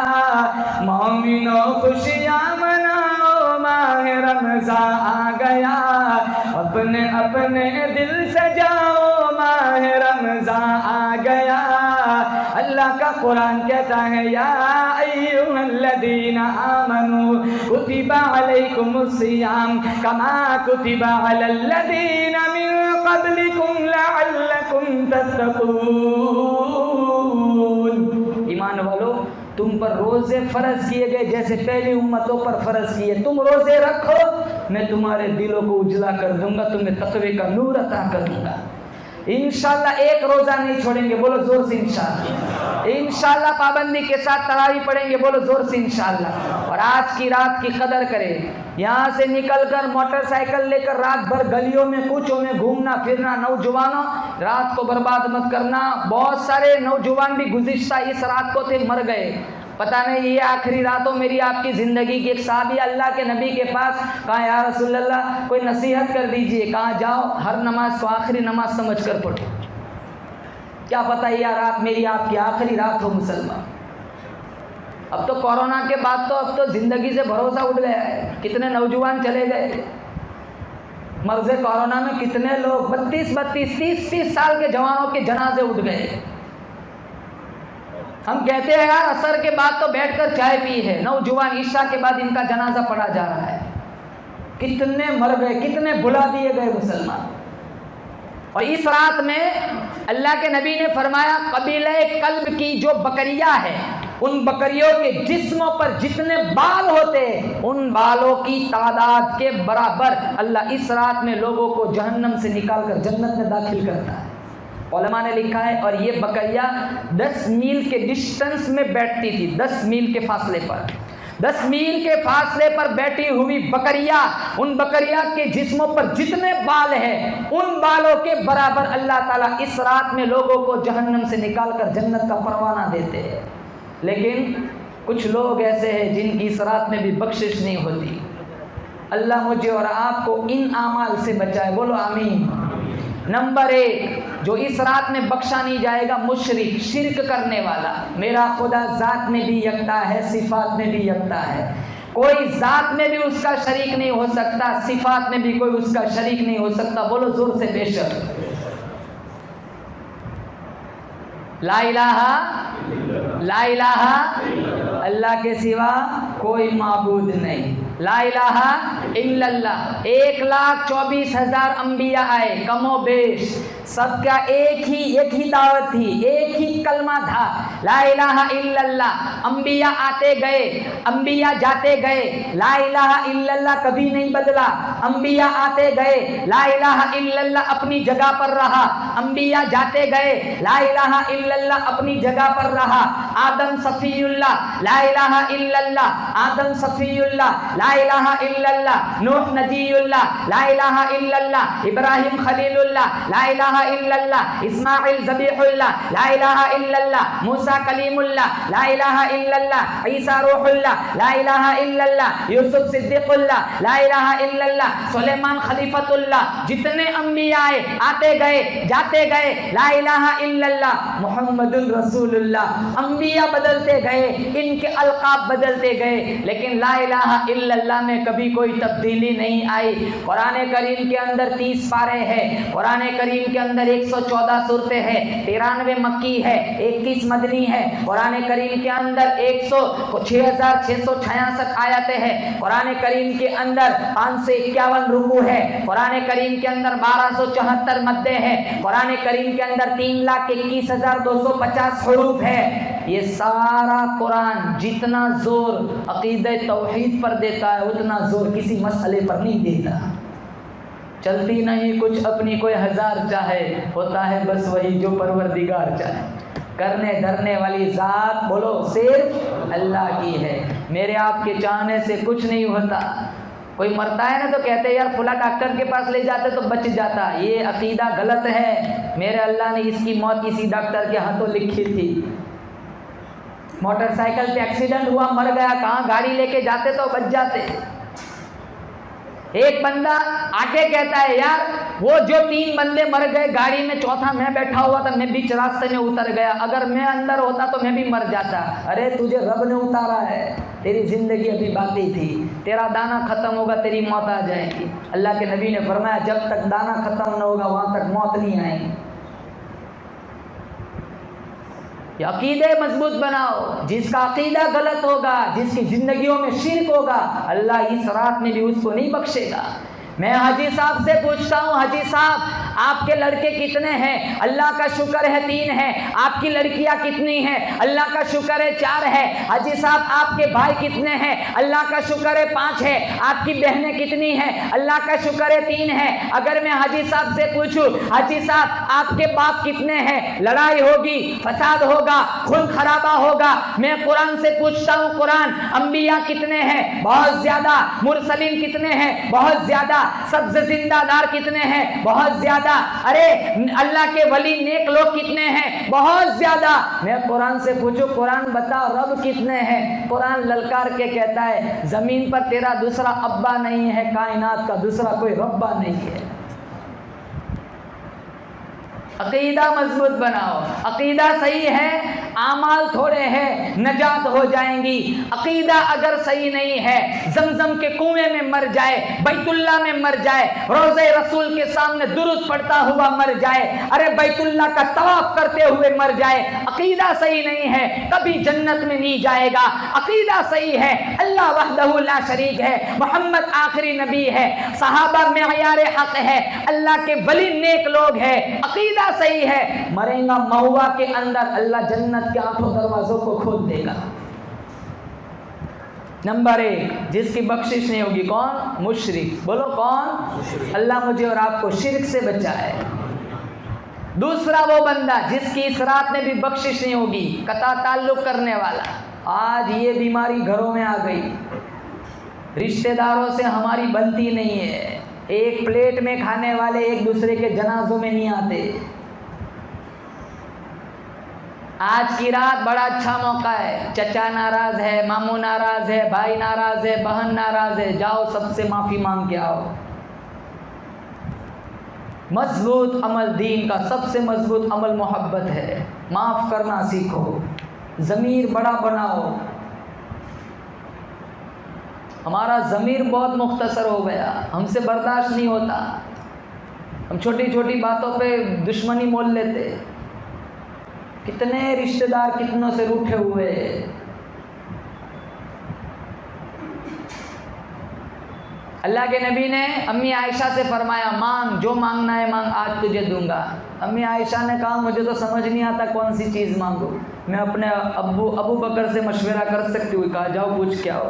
مومنو خوشیاں مناؤ ماہ رمضان آ گیا، اپنے اپنے دل سجاؤ ماہ رمضان آ گیا۔ اللہ کا قرآن کہتا ہے یا ایھا الذین آمنوا کتب علیکم الصیام کما کتب علی الذین من قبلکم لعلکم تتقون۔ تم پر روزے فرض کیے گئے جیسے پہلی امتوں پر فرض کیے. تم روزے رکھو, میں تمہارے دلوں کو اجلا کر دوں گا, تمہیں تقوی کا نور عطا کروں گا. انشاءاللہ ایک روزہ نہیں چھوڑیں گے, بولو زور سے انشاءاللہ. انشاءاللہ پابندی کے ساتھ تراویح پڑھیں گے, بولو زور سے انشاءاللہ. اور آج کی رات کی قدر کریں. یہاں سے نکل کر موٹر سائیکل لے کر رات بھر گلیوں میں کوچوں میں گھومنا پھرنا, نوجوانوں رات کو برباد مت کرنا. بہت سارے نوجوان بھی گزشتہ اس رات کو تھے مر گئے, پتہ نہیں یہ آخری راتوں میری آپ کی زندگی کی. ایک صحابی اللہ کے نبی کے پاس کہا یا رسول اللہ کوئی نصیحت کر دیجئے. کہا جاؤ ہر نماز کو آخری نماز سمجھ کر پڑھو, کیا پتہ یہ رات میری آپ کی آخری رات ہو مسلمان. اب تو کورونا کے بعد اب تو زندگی سے بھروسہ اٹھ گیا ہے. کتنے نوجوان چلے گئے مرض کورونا میں, کتنے لوگ 32 30 سال کے جوانوں کے جنازے اٹھ گئے. ہم کہتے ہیں یار عصر کے بعد تو بیٹھ کر چائے پی ہے, نوجوان عشاء کے بعد ان کا جنازہ پڑھا جا رہا ہے. کتنے مر گئے, کتنے بھلا دیے گئے مسلمان. اور اس رات میں اللہ کے نبی نے فرمایا قبیلہ کلب کی جو بکریاں ہیں, ان بکریوں کے جسموں پر جتنے بال ہوتے ان بالوں کی تعداد کے برابر اللہ اس رات میں لوگوں کو جہنم سے نکال کر جنت میں داخل کرتا ہے. علماء نے لکھا ہے اور یہ بکریاں 10 میل کے ڈسٹنس میں بیٹھتی تھی, 10 میل کے فاصلے پر. 10 میل کے فاصلے پر بیٹھی ہوئی بکریاں, ان بکریاں کے جسموں پر جتنے بال ہیں ان بالوں کے برابر اللہ تعالیٰ اس رات میں لوگوں کو جہنم سے نکال کر جنت کا پروانہ دیتے ہیں. لیکن کچھ لوگ ایسے ہیں جن کی اس رات میں بھی بخشش نہیں ہوتی. اللہ مجھے اور آپ کو ان اعمال سے بچائے, بولو آمین. نمبر 1 جو اس رات میں بخشا نہیں جائے گا, مشرک, شرک کرنے والا. میرا خدا ذات میں بھی یکتا ہے, صفات میں بھی یکتا ہے. کوئی ذات میں بھی اس کا شریک نہیں ہو سکتا, صفات میں بھی کوئی اس کا شریک نہیں ہو سکتا. بولو زور سے بے شک. لا الہ اللہ کے سوا کوئی معبود نہیں. لا الہ الا اللہ. 1,24,000 انبیاء آئے, کم و بیش سب کا ایک ہی دعوت تھی, ایک ہی کلمہ تھا, لا الہ الا اللہ. انبیاء آتے گئے, انبیاء جاتے گئے, لا الہ الا اللہ کبھی نہیں بدلا. انبیاء آتے گئے, لا الہ الا اللہ اپنی جگہ پر رہا. انبیاء جاتے گئے, لا الہ الا اللہ اپنی جگہ پر رہا. آدم صفی اللہ, لا الہ الا اللہ. آدم صفی اللہ, لا الہ الا اللہ. نوح نجی اللہ, لا الہ الا اللہ. ابراہیم خلیل اللہ, لا الہ الا اللہ. اسماعیل ذبیح اللہ, لا الہ الا اللہ. موسیٰ کلیم اللہ, لا الہ الا اللہ. عیسیٰ روح اللہ, لا الہ الا اللہ. یوسف صدیق اللہ, لا الہ الا اللہ. سلیمان خلیفۃ اللہ. جتنے انبیاء آئے, آتے گئے, جاتے گئے, لا الہ الا اللہ. محمد رسول اللہ. انبیاء بدلتے گئے, ان کے القاب بدلتے گئے, لیکن لا الہ الا اللہ میں کبھی کوئی تبدیلی نہیں آئی. قرآن کریم کے اندر 30 پارے ہیں, قرآن کریم کے اندر 114 سورتیں ہیں, 93 مکی ہے, 21 مدنی ہے. قرآن کریم کے اندر 6,666 آیتیں ہیں. قرآن کریم کے اندر 551 رکوع ہے. قرآن کریم کے اندر 1274 مدیں ہیں. قرآن کریم کے اندر 3,21,250 حروف ہے. یہ سارا قرآن جتنا زور عقیدہ توحید پر دیتا ہے اتنا زور کسی مسئلے پر نہیں دیتا. چلتی نہیں کچھ اپنی کوئی ہزار چاہے, ہوتا ہے بس وہی جو پروردگار چاہے. کرنے دھرنے والی ذات بولو صرف اللہ کی ہے. میرے آپ کے چاہنے سے کچھ نہیں ہوتا. کوئی مرتا ہے نا تو کہتے ہیں یار فلاں ڈاکٹر کے پاس لے جاتے تو بچ جاتا. یہ عقیدہ غلط ہے. میرے اللہ نے اس کی موت کسی ڈاکٹر کے ہاتھوں لکھی تھی. موٹر سائیکل پہ ایکسیڈنٹ ہوا, مر گیا, کہاں گاڑی لے کے جاتے تو بچ جاتے. ایک بندہ آگے کہتا ہے یار وہ جو 3 بندے مر گئے گاڑی میں, چوتھا میں بیٹھا ہوا تھا, میں بیچ راستے میں اتر گیا, اگر میں اندر ہوتا تو میں بھی مر جاتا. ارے تجھے رب نے اتارا ہے, تیری زندگی ابھی باقی تھی, تیرا دانا ختم ہوگا تیری موت آ جائے گی. اللہ کے نبی نے فرمایا جب تک دانا ختم نہ ہوگا وہاں تک موت نہیں آئے گی. یہ عقیدے مضبوط بناؤ. جس کا عقیدہ غلط ہوگا, جس کی زندگیوں میں شرک ہوگا, اللہ اس رات میں بھی اس کو نہیں بخشے گا. میں حاجی صاحب سے پوچھتا ہوں، حاجی صاحب آپ کے لڑکے کتنے ہیں؟ اللہ کا شکر ہے 3 ہیں۔ آپ کی لڑکیاں کتنی ہیں؟ اللہ کا شکر ہے 4 ہے۔ حاجی صاحب آپ کے بھائی کتنے ہیں؟ اللہ کا شکر ہے 5 ہے۔ آپ کی بہنیں کتنی ہیں؟ اللہ کا شکر ہے 3 ہے۔ اگر میں حاجی صاحب سے پوچھوں، حاجی صاحب آپ کے باپ کتنے ہیں؟ لڑائی ہوگی، فساد ہوگا، خون خرابہ ہوگا۔ میں قرآن سے پوچھتا ہوں، قرآن انبیاء کتنے ہیں؟ بہت زیادہ۔ مرسلین کتنے ہیں؟ بہت زیادہ۔ سبز زندہ دار کتنے ہیں؟ بہت زیادہ۔ ارے اللہ کے ولی نیک لوگ کتنے ہیں؟ بہت زیادہ۔ میں قرآن سے پوچھوں، قرآن بتاؤ رب کتنے ہیں؟ قرآن للکار کے کہتا ہے زمین پر تیرا دوسرا ابا نہیں ہے، کائنات کا دوسرا کوئی ربا نہیں ہے۔ عقیدہ مضبوط بناؤ، عقیدہ صحیح ہے، اعمال تھوڑے ہیں، نجات ہو جائیں گی۔ عقیدہ اگر صحیح نہیں ہے، زمزم کے کنویں میں مر جائے، بیت اللہ میں مر جائے، روضہ رسول کے سامنے درود پڑھتا ہوا مر جائے، ارے بیت اللہ کا طواف کرتے ہوئے مر جائے، عقیدہ صحیح نہیں ہے، کبھی جنت میں نہیں جائے گا۔ عقیدہ صحیح ہے، اللہ وحدہ لا شریک ہے، محمد آخری نبی ہے، صحابہ معیار حق ہے، اللہ کے ولی نیک لوگ ہیں، عقیدہ صحیح ہے، مرے گا مہوا کے اندر، اللہ جنت کے 8 دروازوں کو کھول دے گا۔ نمبر 1 جس کی بخشش نہیں ہوگی، کون؟ مشرک۔ بولو کون؟ اللہ مجھے اور آپ کو شرک سے بچائے۔ دوسرا وہ بندہ جس کی اس رات میں بھی بخشش نہیں ہوگی، قطع تعلق کرنے والا۔ آج یہ بیماری گھروں میں آ گئی، رشتہ داروں سے ہماری بنتی نہیں ہے، ایک پلیٹ میں کھانے والے ایک دوسرے کے جنازوں میں نہیں آتے۔ آج کی رات بڑا اچھا موقع ہے، چچا ناراض ہے، ماموں ناراض ہے، بھائی ناراض ہے، بہن ناراض ہے، جاؤ سب سے معافی مانگ کے آؤ۔ مضبوط عمل، دین کا سب سے مضبوط عمل محبت ہے، معاف کرنا سیکھو، ضمیر بڑا بناؤ۔ ہمارا ضمیر بہت مختصر ہو گیا، ہم سے برداشت نہیں ہوتا، ہم چھوٹی چھوٹی باتوں پہ دشمنی مول لیتے۔ کتنے رشتہ دار کتنوں سے روٹھے ہوئے۔ اللہ کے نبی نے امی عائشہ سے فرمایا مانگ، جو مانگنا ہے مانگ، آج تجھے دوں گا۔ امی عائشہ نے کہا مجھے تو سمجھ نہیں آتا کون سی چیز مانگوں، میں اپنے ابو بکر سے مشورہ کر سکتی ہوں۔ کہا جاؤ پوچھ کے آؤ۔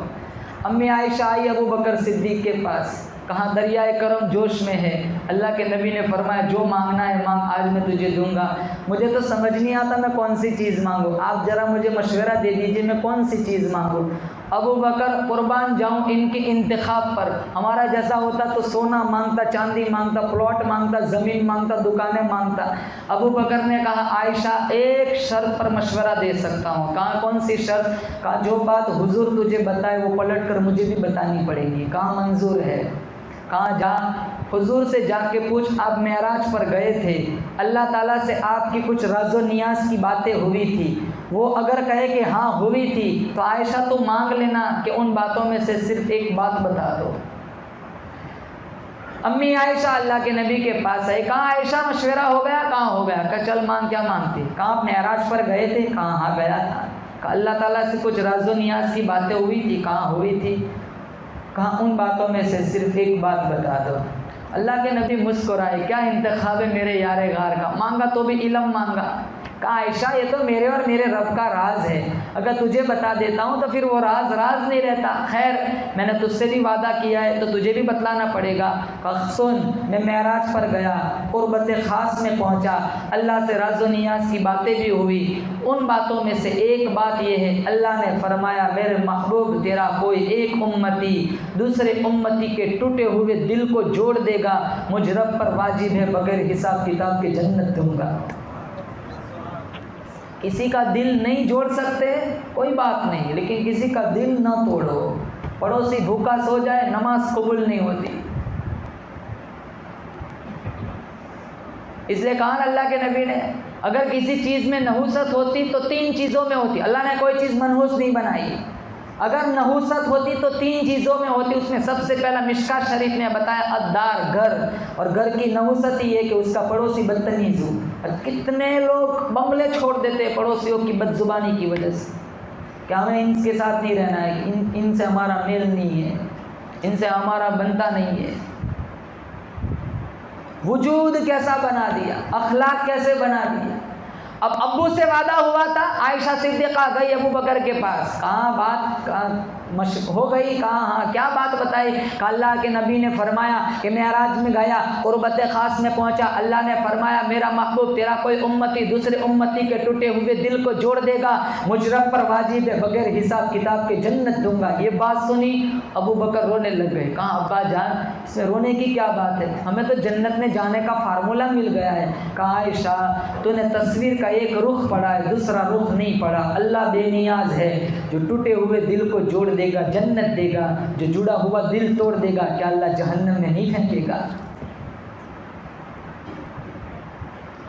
امی عائشہ آئی ابو بکر صدیق کے پاس، کہاں دریائے کرم جوش میں ہے، اللہ کے نبی نے فرمایا جو مانگنا ہے مانگ، آج میں تجھے دوں گا۔ مجھے تو سمجھ نہیں آتا میں کون سی چیز مانگوں، آپ ذرا مجھے مشورہ دے دیجئے میں کون سی چیز مانگوں۔ ابو بکر قربان جاؤں ان کے انتخاب پر، ہمارا جیسا ہوتا تو سونا مانگتا، چاندی مانگتا، پلاٹ مانگتا، زمین مانگتا، دکانیں مانگتا۔ ابو بکر نے کہا عائشہ ایک شرط پر مشورہ دے سکتا ہوں۔ کہا کون سی شرط؟ کہا جو بات حضور تجھے بتائے وہ پلٹ کر مجھے بھی بتانی پڑے گی۔ کہا منظور ہے۔ کہاں جا، حضور سے جا کے پوچھ آپ معراج پر گئے تھے، اللہ تعالیٰ سے آپ کی کچھ راز و نیاز کی باتیں ہوئی تھی، وہ اگر کہے کہ ہاں ہوئی تھی تو عائشہ تو مانگ لینا کہ ان باتوں میں سے صرف ایک بات بتا دو۔ امی عائشہ اللہ کے نبی کے پاس آئی، کہاں عائشہ مشورہ ہو گیا؟ کہاں ہو گیا؟ کہا چل مانگ، کیا مانگتی؟ کہاں آپ معراج پر گئے تھے؟ کہاں ہاں گیا تھا۔ کہا اللہ تعالیٰ سے کچھ راز و نیاز کی باتیں ہوئی تھی؟ کہاں ہوئی تھی؟ کہاں ان باتوں میں سے صرف ایک بات بتا دو۔ اللہ کے نبی مسکرائے، کیا انتخاب ہے میرے یار غار کا، مانگا تو بھی علم مانگا۔ کہا عائشہ یہ تو میرے اور میرے رب کا راز ہے، اگر تجھے بتا دیتا ہوں تو پھر وہ راز راز نہیں رہتا، خیر میں نے تجھ سے بھی وعدہ کیا ہے تو تجھے بھی بتلانا پڑے گا۔ کہا سن، میں معراج پر گیا، قربت خاص میں پہنچا، اللہ سے راز و نیاز کی باتیں بھی ہوئی، ان باتوں میں سے ایک بات یہ ہے اللہ نے فرمایا میرے محبوب تیرا کوئی ایک امتی دوسرے امتی کے ٹوٹے ہوئے دل کو جوڑ دے گا، مجھ رب پر واجب ہے بغیر حساب کتاب کے جنت دوں گا۔ کسی کا دل نہیں جوڑ سکتے کوئی بات نہیں، لیکن کسی کا دل نہ توڑو۔ پڑوسی بھوکا سو جائے نماز قبول نہیں ہوتی۔ اس لیے کہا اللہ کے نبی نے اگر کسی چیز میں نحوست ہوتی تو 3 چیزوں میں ہوتی، اللہ نے کوئی چیز منحوس نہیں بنائی، اگر نحوست ہوتی تو 3 چیزوں میں ہوتی۔ اس میں سب سے پہلا مشکات شریف نے بتایا الدار، گھر، اور گھر کی نحوست ہی ہے کہ اس کا پڑوسی بدتمیز ہو۔ کتنے لوگ بنگلے چھوڑ دیتے پڑوسیوں کی بد زبانی کی وجہ سے کہ ہمیں ان کے ساتھ نہیں رہنا ہے، ان سے ہمارا میل نہیں ہے، ان سے ہمارا بنتا نہیں ہے۔ وجود کیسا بنا دیا، اخلاق کیسے بنا دیا۔ اب ابو سے وعدہ ہوا تھا، عائشہ صدیقہ گئی ابو بکر کے پاس، کہاں بات ہو گئی، کہاں ہاں کیا بات بتائی، کہ اللہ کے نبی نے فرمایا کہ معراج میں گیا، قربت خاص میں پہنچا، اللہ نے فرمایا میرا محبوب تیرا کوئی امتی دوسرے امتی کے ٹوٹے ہوئے دل کو جوڑ دے گا، مجرم پر واجب ہے بغیر حساب کتاب کے جنت دوں گا۔ یہ بات سنی ابو بکر رونے لگ گئے، کہاں ابا جان اس میں رونے کی کیا بات ہے، ہمیں تو جنت میں جانے کا فارمولہ مل گیا ہے۔ کہا عائشہ تو نے تصویر کا ایک رخ پڑھا ہے، دوسرا رخ نہیں پڑھا، اللہ بے نیاز ہے، جو ٹوٹے ہوئے دل کو جوڑ دے گا جنت دے گا، جو جڑا ہوا دل توڑ دے گا کیا اللہ جہنم میں نہیں پھینکے گا۔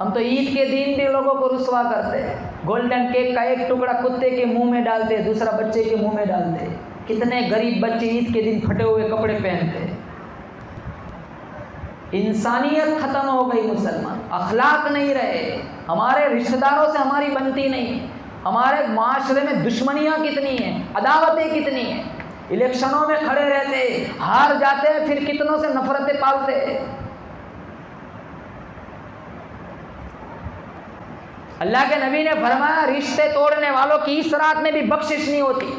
ہم تو عید کے دن بھی لوگوں کو رسوا کرتے ہیں، گولڈن کیک کا ایک ٹکڑا کتے کے منہ میں ڈالتے، دوسرا بچے کے منہ میں ڈالتے، کتنے غریب بچے عید کے دن پھٹے ہوئے کپڑے پہنتے۔ انسانیت ختم ہو گئی، مسلمان اخلاق نہیں رہے، ہمارے رشتہ داروں سے ہماری بنتی نہیں، ہمارے معاشرے میں دشمنیاں کتنی ہیں، عداوتیں کتنی ہیں، الیکشنوں میں کھڑے رہتے، ہار جاتے پھر کتنوں سے نفرتیں پالتے۔ اللہ کے نبی نے فرمایا رشتے توڑنے والوں کی اس رات میں بھی بخشش نہیں ہوتی۔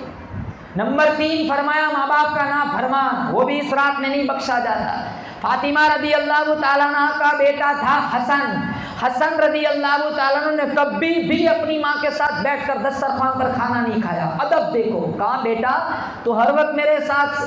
نمبر 3 فرمایا ماں باپ کا نافرمان، وہ بھی اس رات میں نہیں بخشا جاتا۔ فاطمہ رضی اللہ تعالیٰ عنہ کا بیٹا تھا حسن رضی اللہ تعالیٰ عنہ نے کبھی بھی اپنی ماں کے ساتھ بیٹھ کر دسترخوان پر کھانا نہیں کھایا۔ ادب دیکھو، کہا بیٹا تو ہر وقت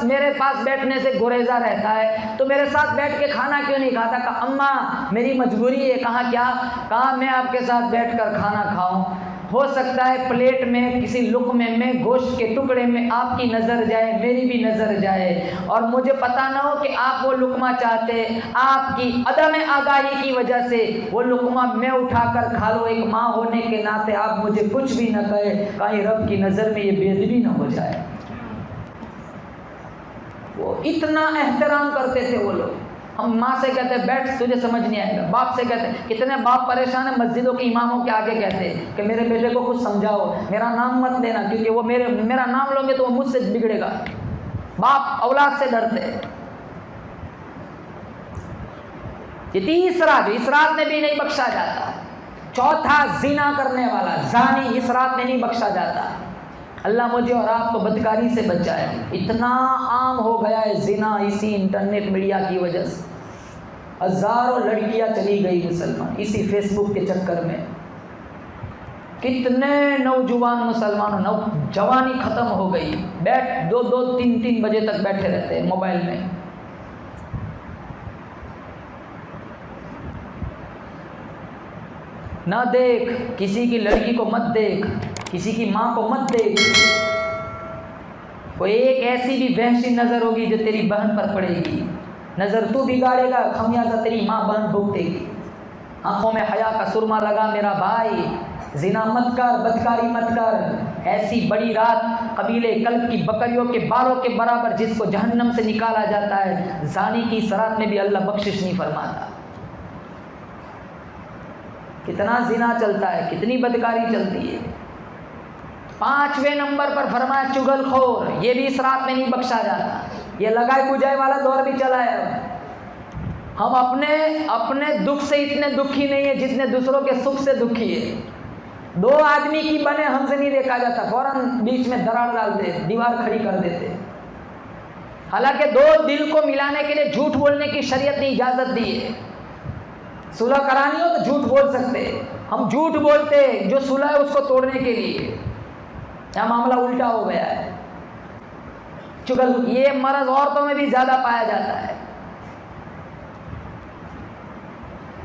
میرے پاس بیٹھنے سے گریزا رہتا ہے، تو میرے ساتھ بیٹھ کے کھانا کیوں نہیں کھاتا؟ کہا اماں میری مجبوری ہے۔ کہا کیا؟ کہا میں آپ کے ساتھ بیٹھ کر کھانا کھاؤں، ہو سکتا ہے پلیٹ میں کسی لقمے میں گوشت کے ٹکڑے میں آپ کی نظر جائے، میری بھی نظر جائے، اور مجھے پتہ نہ ہو کہ آپ وہ لقمہ چاہتے، آپ کی عدم آگاہی کی وجہ سے وہ لقمہ میں اٹھا کر کھا لو، ایک ماں ہونے کے ناطے آپ مجھے کچھ بھی نہ کہے، کہیں رب کی نظر میں یہ بے ادبی نہ ہو جائے۔ وہ اتنا احترام کرتے تھے وہ لوگ۔ ہم ماں سے کہتے ہیں بیٹھ تجھے سمجھ نہیں آئے گا، باپ سے کہتے ہیں، کتنے باپ پریشان ہیں مسجدوں کے اماموں کے آگے کہتے ہیں کہ میرے بیٹے کو کچھ سمجھاؤ، میرا نام مت لینا کیونکہ وہ میرا نام لو گے تو وہ مجھ سے بگڑے گا۔ باپ اولاد سے ڈرتے۔ یہ تیسرا جو اس رات میں بھی نہیں بخشا جاتا۔ چوتھا زنا کرنے والا زانی اس رات میں نہیں بخشا جاتا۔ اللہ مجھے اور آپ کو بدکاری سے بچائے۔ اتنا عام ہو گیا ہے زنا اسی انٹرنیٹ میڈیا کی وجہ سے، ہزاروں لڑکیاں چلی گئی مسلمان اسی فیس بک کے چکر میں، کتنے نوجوان مسلمانوں جوانی ختم ہو گئی، بیٹھ 2-2 3-3 بجے تک بیٹھے رہتے ہیں موبائل میں۔ نہ دیکھ کسی کی لڑکی کو، مت دیکھ کسی کی ماں کو، مت دیکھ۔ کوئی ایک ایسی بھی وحشی نظر ہوگی جو تیری بہن پر پڑے گی، نظر تو بگاڑے گا، خمیازہ تیری ماں بہن بھگتے گی۔ آنکھوں میں حیا کا سرما لگا میرا بھائی، زنا مت کر، بدکاری مت کر۔ ایسی بڑی رات قبیلے کلب کی بکریوں کے بالوں کے برابر جس کو جہنم سے نکالا جاتا ہے، زانی کی اس رات میں بھی اللہ بخشش نہیں فرماتا۔ کتنا زنا چلتا ہے، کتنی بدکاری چلتی ہے۔ 5ویں نمبر پر فرمایا چگل خور، یہ بھی اس رات میں نہیں بخشا جاتا۔ یہ لگائے بجائے والا دور بھی چلا ہے۔ ہم اپنے دکھ سے اتنے دکھی نہیں ہیں جتنے دوسروں کے سکھ سے دکھی ہے۔ 2 آدمی کی بنے ہم سے نہیں دیکھا جاتا، فوراً بیچ میں دراڑ ڈالتے، دیوار کھڑی کر دیتے۔ حالانکہ 2 دل کو ملانے کے لیے جھوٹ بولنے کی شریعت نے اجازت دی ہے۔ صلح کرانی ہو تو جھوٹ بول سکتے، ہم جھوٹ بولتے جو صلح ہے اس کو توڑنے کے لیے۔ یہاں معاملہ الٹا ہو گیا ہے۔ چگل یہ مرض عورتوں میں بھی زیادہ پایا جاتا ہے۔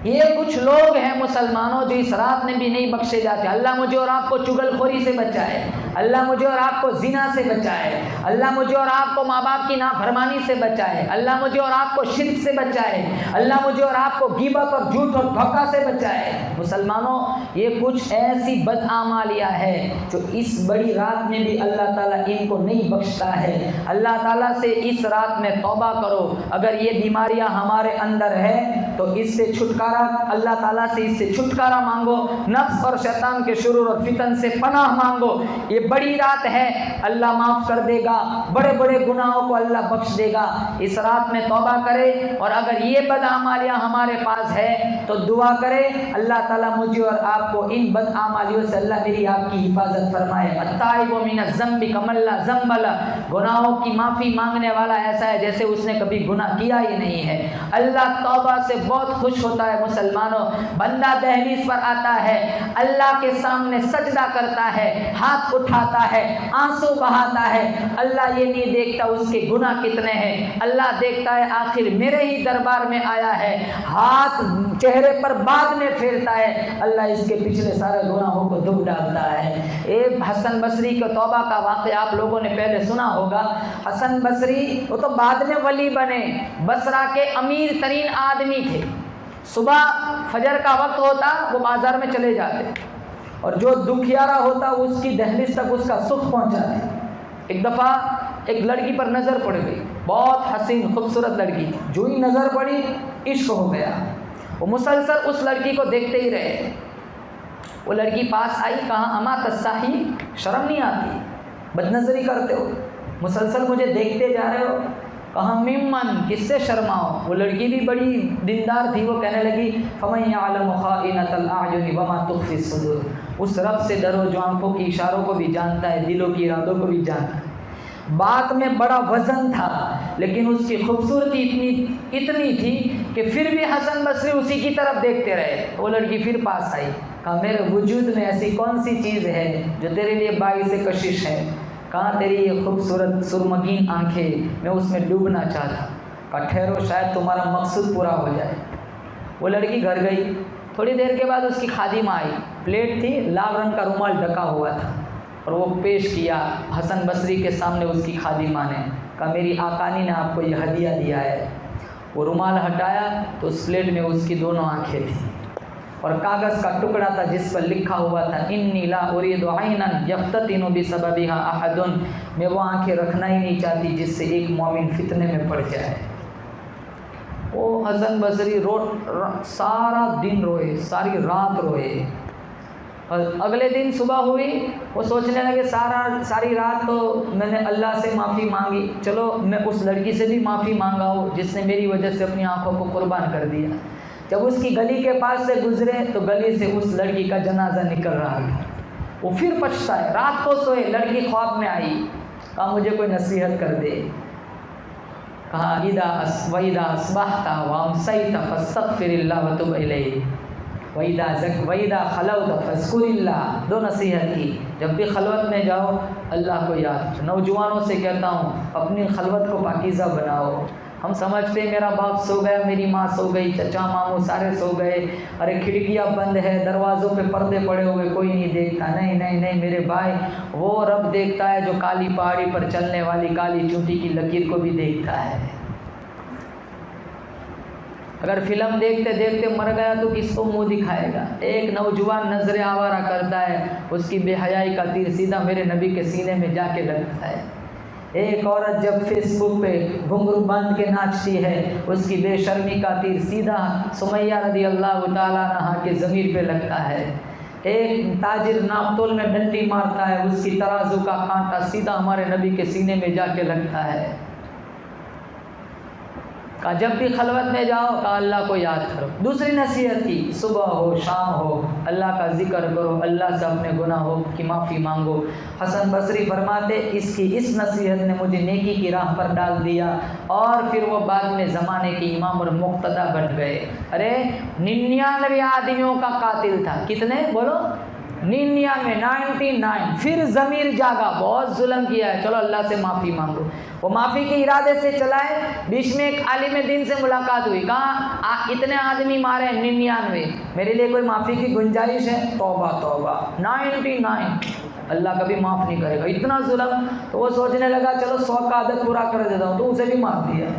یہ کچھ لوگ ہیں مسلمانوں جو اس رات میں بھی نہیں بخشے جاتے۔ اللہ مجھے اور آپ کو چگل خوری سے بچائے، اللہ مجھے اور آپ کو زنا سے بچائے، اللہ مجھے اور آپ کو ماں باپ کی نافرمانی سے بچائے، اللہ مجھے اور آپ کو شرک سے بچائے، اللہ مجھے اور آپ کو غیبت اور جھوٹ اور دھوکہ سے بچائے۔ مسلمانوں یہ کچھ ایسی بدعمالیاں ہے جو اس بڑی رات میں بھی اللہ تعالیٰ ان کو نہیں بخشتا ہے۔ اللہ تعالیٰ سے اس رات میں توبہ کرو۔ اگر یہ بیماریاں ہمارے اندر ہے تو اس سے چھٹکارا، اللہ تعالیٰ سے اس سے چھٹکارا مانگو، نفس اور شیطان کے شرور اور فتن سے پناہ مانگو۔ یہ بڑی رات ہے، اللہ معاف کر دے گا، بڑے بڑے گناہوں کو اللہ بخش دے گا۔ اس رات میں توبہ کرے، اور اگر یہ بدعمالیاں ہمارے پاس ہے تو دعا کرے اللہ تعالیٰ مجھے اور آپ کو ان بدعمالیوں سے اللہ میری آپ کی حفاظت فرمائے۔ التائب من الذنب کمن لا ذنب لہ، گناہوں کی معافی مانگنے والا ایسا ہے جیسے اس نے کبھی گناہ کیا ہی نہیں ہے۔ اللہ توبہ سے بہت خوش ہوتا ہے۔ مسلمانوں، بندہ دہلیز پر آتا ہے، اللہ کے سامنے سجدہ کرتا ہے، ہاتھ اٹھاتا ہے، آنسو بہاتا ہے، اللہ یہ نہیں دیکھتا اس کے گناہ کتنے ہیں، اللہ دیکھتا ہے آخر میرے ہی دربار میں آیا ہے، ہاتھ چہرے پر بعد میں پھیرتا ہے، اللہ اس کے پچھلے سارے گناہوں کو دھو ڈالتا ہے۔ ایک حسن بصری کے توبہ کا واقعہ آپ لوگوں نے پہلے سنا ہوگا۔ حسن بصری وہ تو بعد میں ولی بنے، بصرہ کے امیر ترین آدمی تھے۔ صبح فجر کا وقت ہوتا وہ بازار میں چلے جاتے، اور جو دکھیارا ہوتا اس کی دہلیز تک اس کا سکھ پہنچاتے۔ ایک دفعہ ایک لڑکی پر نظر پڑ گئی، بہت حسین خوبصورت لڑکی تھی، جو ہی نظر پڑی عشق ہو گیا۔ وہ مسلسل اس لڑکی کو دیکھتے ہی رہے۔ وہ لڑکی پاس آئی، کہا اما تستحی، شرم نہیں آتی، بد نظری کرتے ہو، مسلسل مجھے دیکھتے جا رہے ہو؟ کہا ممن، کس سے شرماؤ؟ وہ لڑکی بھی بڑی دیندار تھی، وہ کہنے لگی فمن یعلم خائنۃ الاعین وما تخفی الصدور، اس رب سے ڈرو جو آنکھوں کی اشاروں کو بھی جانتا ہے، دلوں کی ارادوں کو بھی جانتا ہے۔ بات میں بڑا وزن تھا، لیکن اس کی خوبصورتی اتنی تھی کہ پھر بھی حسن بصری اسی کی طرف دیکھتے رہے۔ وہ لڑکی پھر پاس آئی، کہا میرے وجود میں ایسی کون سی چیز ہے جو تیرے لیے باعث کشش ہے؟ کہاں تیری یہ خوبصورت سرمگین آنکھیں، میں اس میں ڈوبنا چاہتا۔ کہا ٹھہرو، شاید تمہارا مقصد پورا ہو جائے۔ وہ لڑکی گھر گئی، تھوڑی دیر کے بعد اس کی خادمہ آئی، پلیٹ تھی، لال رنگ کا رومال ڈھکا ہوا تھا، اور وہ پیش کیا حسن بصری کے سامنے۔ اس کی خادمہ نے کہا میری آقانی نے آپ کو یہ ہدیہ دیا ہے۔ وہ رومال ہٹایا تو اس پلیٹ میں اس کی دونوں آنکھیں تھیں، اور کاغذ کا ٹکڑا تھا جس پر لکھا ہوا تھا انی لا ارید عینا یفتتن بسببها احد، میں وہ آنکھیں رکھنا ہی نہیں چاہتی جس سے ایک مومن فتنے میں پڑ جائے۔ وہ حسن بصری سارا دن روئے، ساری رات روئے، اور اگلے دن صبح ہوئی، وہ سوچنے لگے ساری رات تو میں نے اللہ سے معافی مانگی، چلو میں اس لڑکی سے بھی معافی مانگا ہوں جس نے میری وجہ سے اپنی آنکھوں کو قربان کر دیا۔ جب اس کی گلی کے پاس سے گزرے تو گلی سے اس لڑکی کا جنازہ نکل رہا تھا۔ وہ پھر پچھتا ہے، رات کو سوئے، لڑکی خواب میں آئی، کہا مجھے کوئی نصیحت کر دے۔ کہا وَإِذَا أَصْبَحْتَ وَأَمْسَيْتَ فَاسْتَغْفِرِ اللَّهَ وَتُبْ إِلَيْهِ وَإِذَا خَلَوْتَ فَاذْكُرِ اللَّهَ، دو نصیحت کی۔ جب بھی خلوت میں جاؤ اللہ کو یاد۔ نوجوانوں سے کہتا ہوں اپنی خلوت کو پاکیزہ بناؤ۔ ہم سمجھتے ہیں میرا باپ سو گیا، میری ماں سو گئی، چچا ماموں سارے سو گئے، ارے کھڑکیاں بند ہے، دروازوں پہ پردے پڑے ہوئے، کوئی نہیں دیکھتا۔ نہیں نہیں نہیں میرے بھائی، وہ رب دیکھتا ہے جو کالی پہاڑی پر چلنے والی کالی چونٹی کی لکیر کو بھی دیکھتا ہے۔ اگر فلم دیکھتے دیکھتے مر گیا تو کس کو منہ دکھائے گا؟ ایک نوجوان نظر آوارہ کرتا ہے، اس کی بے حیائی کا تیر سیدھا میرے نبی کے سینے میں جا کے لگتا ہے۔ ایک عورت جب فیس بک پہ گھنگرو باندھ کے ناچتی ہے، اس کی بے شرمی کا تیر سیدھا سمیہ رضی اللہ تعالیٰ عنہا کے ضمیر پہ لگتا ہے۔ ایک تاجر ناپتول میں ڈنڈی مارتا ہے، اس کی ترازو کا کانٹا سیدھا ہمارے نبی کے سینے میں جا کے لگتا ہے۔ کہا جب بھی خلوت میں جاؤ کہا اللہ کو یاد کرو۔ دوسری نصیحت کی، صبح ہو شام ہو اللہ کا ذکر کرو، اللہ سے اپنے گناہوں کی معافی مانگو۔ حسن بصری فرماتے اس نصیحت نے مجھے نیکی کی راہ پر ڈال دیا، اور پھر وہ بعد میں زمانے کے امام اور مقتدی بن گئے۔ ارے 99 آدمیوں کا قاتل تھا، کتنے بولو؟ 99۔ پھر ضمیر جاگا، بہت ظلم کیا ہے، چلو اللہ سے معافی مانگو۔ وہ معافی کے ارادے سے چلائے، بیچ میں ایک عالم دین سے ملاقات ہوئی، کہا اتنے آدمی مارے ہیں 99، میرے لیے کوئی معافی کی گنجائش ہے؟ توبہ توبہ، 99 اللہ کبھی معاف نہیں کرے گا، اتنا ظلم۔ تو وہ سوچنے لگا چلو 100 کا عدد پورا کر دیتا ہوں، تو اسے بھی مار دیا۔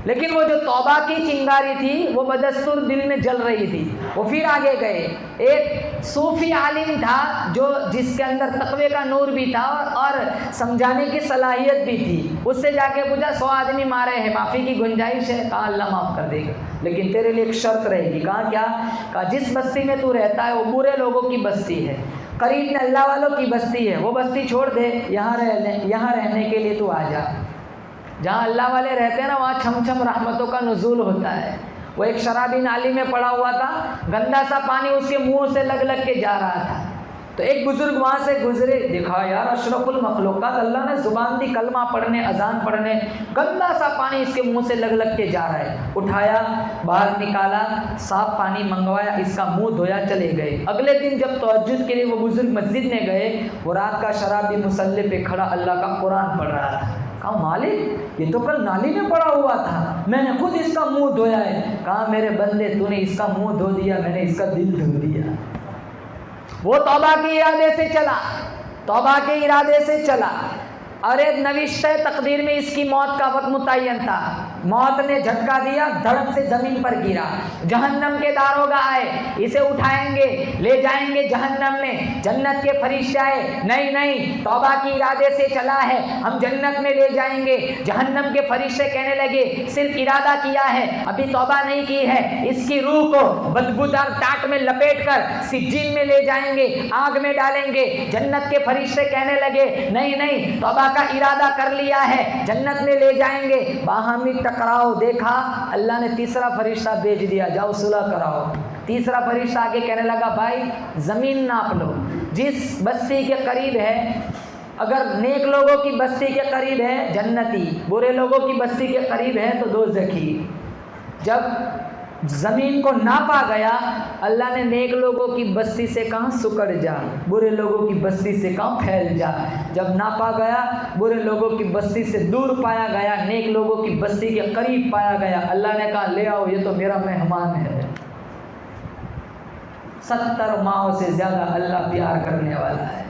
لیکن وہ جو توبہ کی چنگاری تھی وہ بدستور دل میں جل رہی تھی. وہ پھر آگے گئے. ایک صوفی عالم تھا جو جس کے اندر تقوی کا نور بھی تھا اور سمجھانے کی صلاحیت بھی تھی. اس سے جا کے پوچھا 100 آدمی مارے ہیں, معافی کی گنجائش ہے؟ کہا اللہ معاف کر دے گا, لیکن تیرے لیے ایک شرط رہے گی. کہا کیا؟ کہا جس بستی میں تو رہتا ہے وہ برے لوگوں کی بستی ہے, قریب میں اللہ والوں کی بستی ہے, وہ بستی چھوڑ دے, یہاں رہنے کے لیے تو آ جا. جہاں اللہ والے رہتے ہیں نا وہاں چھم چھم رحمتوں کا نزول ہوتا ہے. وہ ایک شرابی نالی میں پڑا ہوا تھا, گندا سا پانی اس کے منہ سے لگ کے جا رہا تھا. تو ایک بزرگ وہاں سے گزرے, دیکھا یار اشرف المخلوقات اللہ نے زبان دی کلمہ پڑھنے, اذان پڑھنے, گندا سا پانی اس کے منہ سے لگ کے جا رہا ہے. اٹھایا, باہر نکالا, صاف پانی منگوایا, اس کا منہ دھویا, چلے گئے. اگلے دن جب تہجد کے لیے وہ بزرگ مسجد میں گئے, وہ رات کا شرابی مصلی پہ کھڑا اللہ کا قرآن پڑھ رہا تھا. کہا مالک یہ تو کل نالی میں پڑا ہوا تھا, میں نے خود اس کا منہ دھویا ہے. کہا میرے بندے تو نے اس کا منہ دھو دیا, میں نے اس کا دل دھو دیا. وہ توبہ کے ارادے سے چلا, توبہ کے ارادے سے چلا. اور ایک نوشتہ تقدیر میں اس کی موت کا وقت متعین تھا. موت نے جھٹکا دیا, دھڑک سے زمین پر گرا. جہنم کے داروغہ آئے, اسے اٹھائیں گے, لے جائیں گے جہنم میں. جنت کے فرشتے آئے, نہیں توبہ کی ارادے سے چلا ہے, ہم جنت میں لے جائیں گے. جہنم کے فرشتے کہنے لگے صرف ارادہ کیا ہے, ابھی توبہ نہیں کی ہے, اس کی روح کو بدبودار ٹاٹ میں لپیٹ کر سجین میں لے جائیں گے, آگ میں ڈالیں گے. جنت کے فرشتے کہنے لگے نہیں توبہ کا ارادہ کر لیا ہے, جنت میں لے جائیں گے. باہمی ٹکراؤ دیکھا, اللہ نے تیسرا فرشتہ بھیج دیا, جاؤ صلح کراؤ. تیسرا فرشتہ آگے کہنے لگا بھائی زمین ناپ لو, جس بستی کے قریب ہے, اگر نیک لوگوں کی بستی کے قریب ہے جنتی, برے لوگوں کی بستی کے قریب ہے تو دوزخی. جب زمین کو ناپا گیا, اللہ نے نیک لوگوں کی بستی سے کہاں سکڑ جا, برے لوگوں کی بستی سے کہاں پھیل جا. جب ناپا گیا برے لوگوں کی بستی سے دور پایا گیا, نیک لوگوں کی بستی کے قریب پایا گیا. اللہ نے کہا لے آؤ, یہ تو میرا مہمان ہے. 70 ماہوں سے زیادہ اللہ پیار کرنے والا ہے.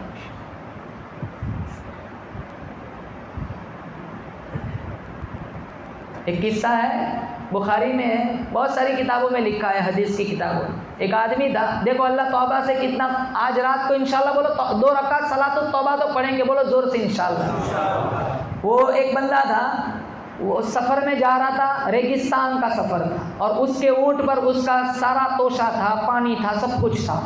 ایک قصہ ہے, بخاری میں ہے, بہت ساری کتابوں میں لکھا ہے, حدیث کی کتابوں. ایک آدمی تھا, دیکھو اللہ توبہ سے کتنا, آج رات کو انشاءاللہ بولو 2 رکعت صلاۃ التوبہ تو پڑھیں گے, بولو زور سے انشاءاللہ. وہ ایک بندہ تھا, وہ سفر میں جا رہا تھا, ریگستان کا سفر تھا, اور اس کے اونٹ پر اس کا سارا توشہ تھا, پانی تھا, سب کچھ تھا.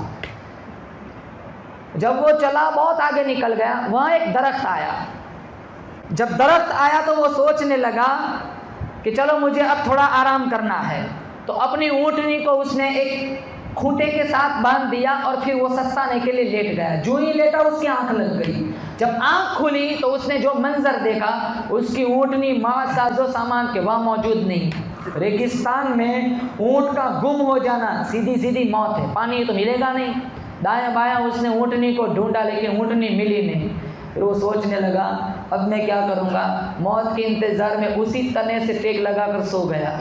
جب وہ چلا بہت آگے نکل گیا, وہاں ایک درخت آیا. جب درخت آیا تو وہ سوچنے لگا کہ چلو مجھے اب تھوڑا آرام کرنا ہے. تو اپنی اونٹنی کو اس نے ایک کھوٹے کے ساتھ باندھ دیا اور پھر وہ سستانے کے لیے لیٹ گیا. جو ہی لیٹا اس کی آنکھ لگ گئی. جب آنکھ کھلی تو اس نے جو منظر دیکھا, اس کی اونٹنی ماں ساز و سامان کے وہاں موجود نہیں. ریگستان میں اونٹ کا گم ہو جانا سیدھی موت ہے, پانی تو ملے گا نہیں. دایاں بایاں اس نے اونٹنی کو ڈھونڈا لیکن اونٹنی ملی نہیں. پھر وہ سوچنے لگا اب میں کیا کروں گا, موت کے انتظار میں اسی تنے سے ٹیک لگا کر سو گیا.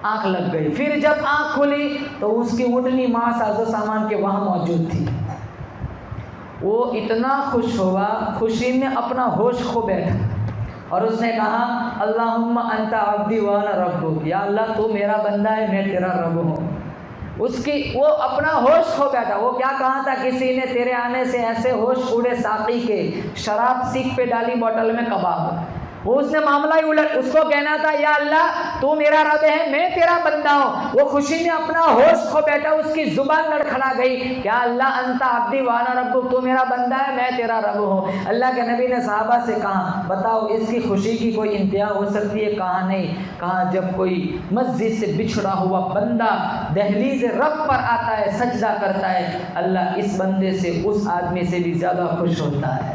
آنکھ لگ گئی. پھر جب آنکھ کھلی تو اس کی اونٹنی ماں ساز و سامان کے وہاں موجود تھی. وہ اتنا خوش ہوا, خوشی میں اپنا ہوش کھو بیٹھا, اور اس نے کہا اللہم انت عبدی وانا ربک, یا اللہ تو میرا بندہ ہے, میں تیرا رب ہوں. وہ اپنا ہوش کھو بیٹھا. وہ کیا کہا تھا, کسی نے تیرے آنے سے ایسے ہوش اڑے ساقی کے, شراب سیکھ پہ ڈالی بوٹل میں کباب. وہ اس نے معاملہ ہی الٹ, اس کو کہنا تھا یا اللہ تو میرا رب ہے, میں تیرا بندہ ہوں. وہ خوشی میں اپنا ہوش کھو بیٹھا, اس کی زبان لڑکھڑا گئی, کیا اللہ انت عبدی وانا ربک, تو میرا بندہ ہے, میں تیرا رب ہوں. اللہ کے نبی نے صحابہ سے کہا بتاؤ اس کی خوشی کی کوئی انتہا ہو سکتی ہے؟ کہا نہیں. کہا جب کوئی مسجد سے بچھڑا ہوا بندہ دہلیز رب پر آتا ہے, سجدہ کرتا ہے, اللہ اس بندے سے اس آدمی سے بھی زیادہ خوش ہوتا ہے.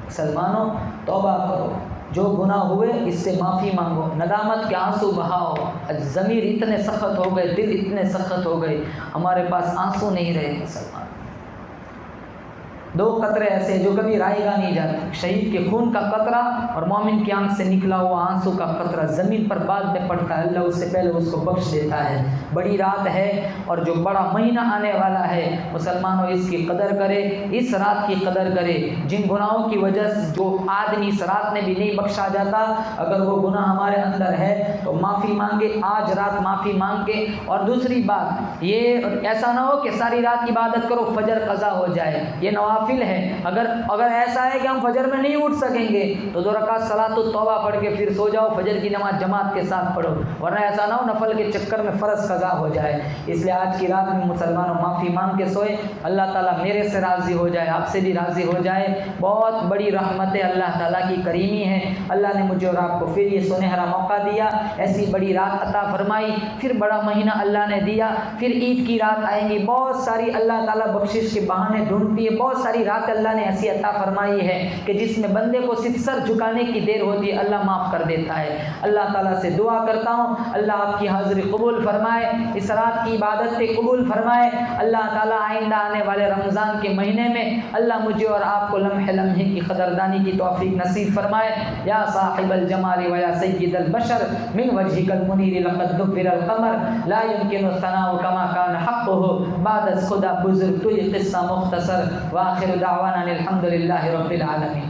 مسلمانوں توبہ کرو, جو گناہ ہوئے اس سے معافی مانگو, ندامت کے آنسو بہاؤ. ضمیر اتنے سخت ہو گئے, دل اتنے سخت ہو گئے, ہمارے پاس آنسو نہیں رہے. مسلمان دو قطرے ایسے جو کبھی رائے گا نہیں جاتے، شہید کے خون کا قطرہ اور مومن کی آنکھ سے نکلا ہوا آنسو کا قطرہ زمین پر بعد میں پڑتا ہے، اللہ اس سے پہلے اس کو بخش دیتا ہے۔ بڑی رات ہے اور جو بڑا مہینہ آنے والا ہے، مسلمانوں اس کی قدر کرے، اس رات کی قدر کرے۔ جن گناہوں کی وجہ سے جو آدمی اس رات میں بھی نہیں بخشا جاتا، اگر وہ گناہ ہمارے اندر ہے تو معافی مانگے، آج رات معافی مانگ کے۔ اور دوسری بات یہ ایسا نہ ہو کہ ساری رات عبادت کرو فجر قضا ہو جائے، یہ نوافل ہے۔ اگر ایسا ہے کہ ہم فجر میں نہیں اٹھ سکیں گے تو 2 رکعت صلاۃ التوبہ پڑھ کے پھر سو جاؤ، فجر کی نماز جماعت کے ساتھ پڑھو، ورنہ ایسا نہ ہو نفل کے چکر میں فرض قضا ہو جائے۔ اس لیے آج کی رات میں مسلمانوں معافی مانگ کے سوئے، اللہ تعالیٰ میرے سے راضی ہو جائے، آپ سے بھی راضی ہو جائے۔ بہت بڑی رحمت ہے اللہ تعالیٰ کی، کریمی ہے۔ اللہ نے مجھے اور آپ کو پھر یہ سنہرا موقع دیا، ایسی بڑی رات عطا فرمائی، پھر بڑا مہینہ اللہ نے دیا، پھر عید کی رات آئیں گی، بہت ساری اللہ تعالیٰ بخشش کے بہانے ڈھونڈتی ہے، بہت ساری رات اللہ نے ایسی عطا فرمائی ہے کہ جس میں بندے کو صرف سر جھکانے کی دیر ہوتی ہے، اللہ معاف کر دیتا ہے۔ اللہ تعالیٰ سے دعا کرتا ہوں اللہ آپ کی حاضری قبول فرمائے، اس رات کی عبادت پہ قبول فرمائے۔ اللہ تعالیٰ آئندہ آنے والے رمضان کے مہینے میں اللہ مجھے اور آپ کو لمحے لمحے کی قدردانی کی توفیق نصیب فرمائے۔ یا صاحب الجمال و یا سید البشر من وجهك المنیر لقد دبر القمر لا يمكن الثناء كما كان حقه بعد از خدا بزرگ تو یہ قصہ مختصر۔ وآخر دعوانا الحمد للہ رب العالمین۔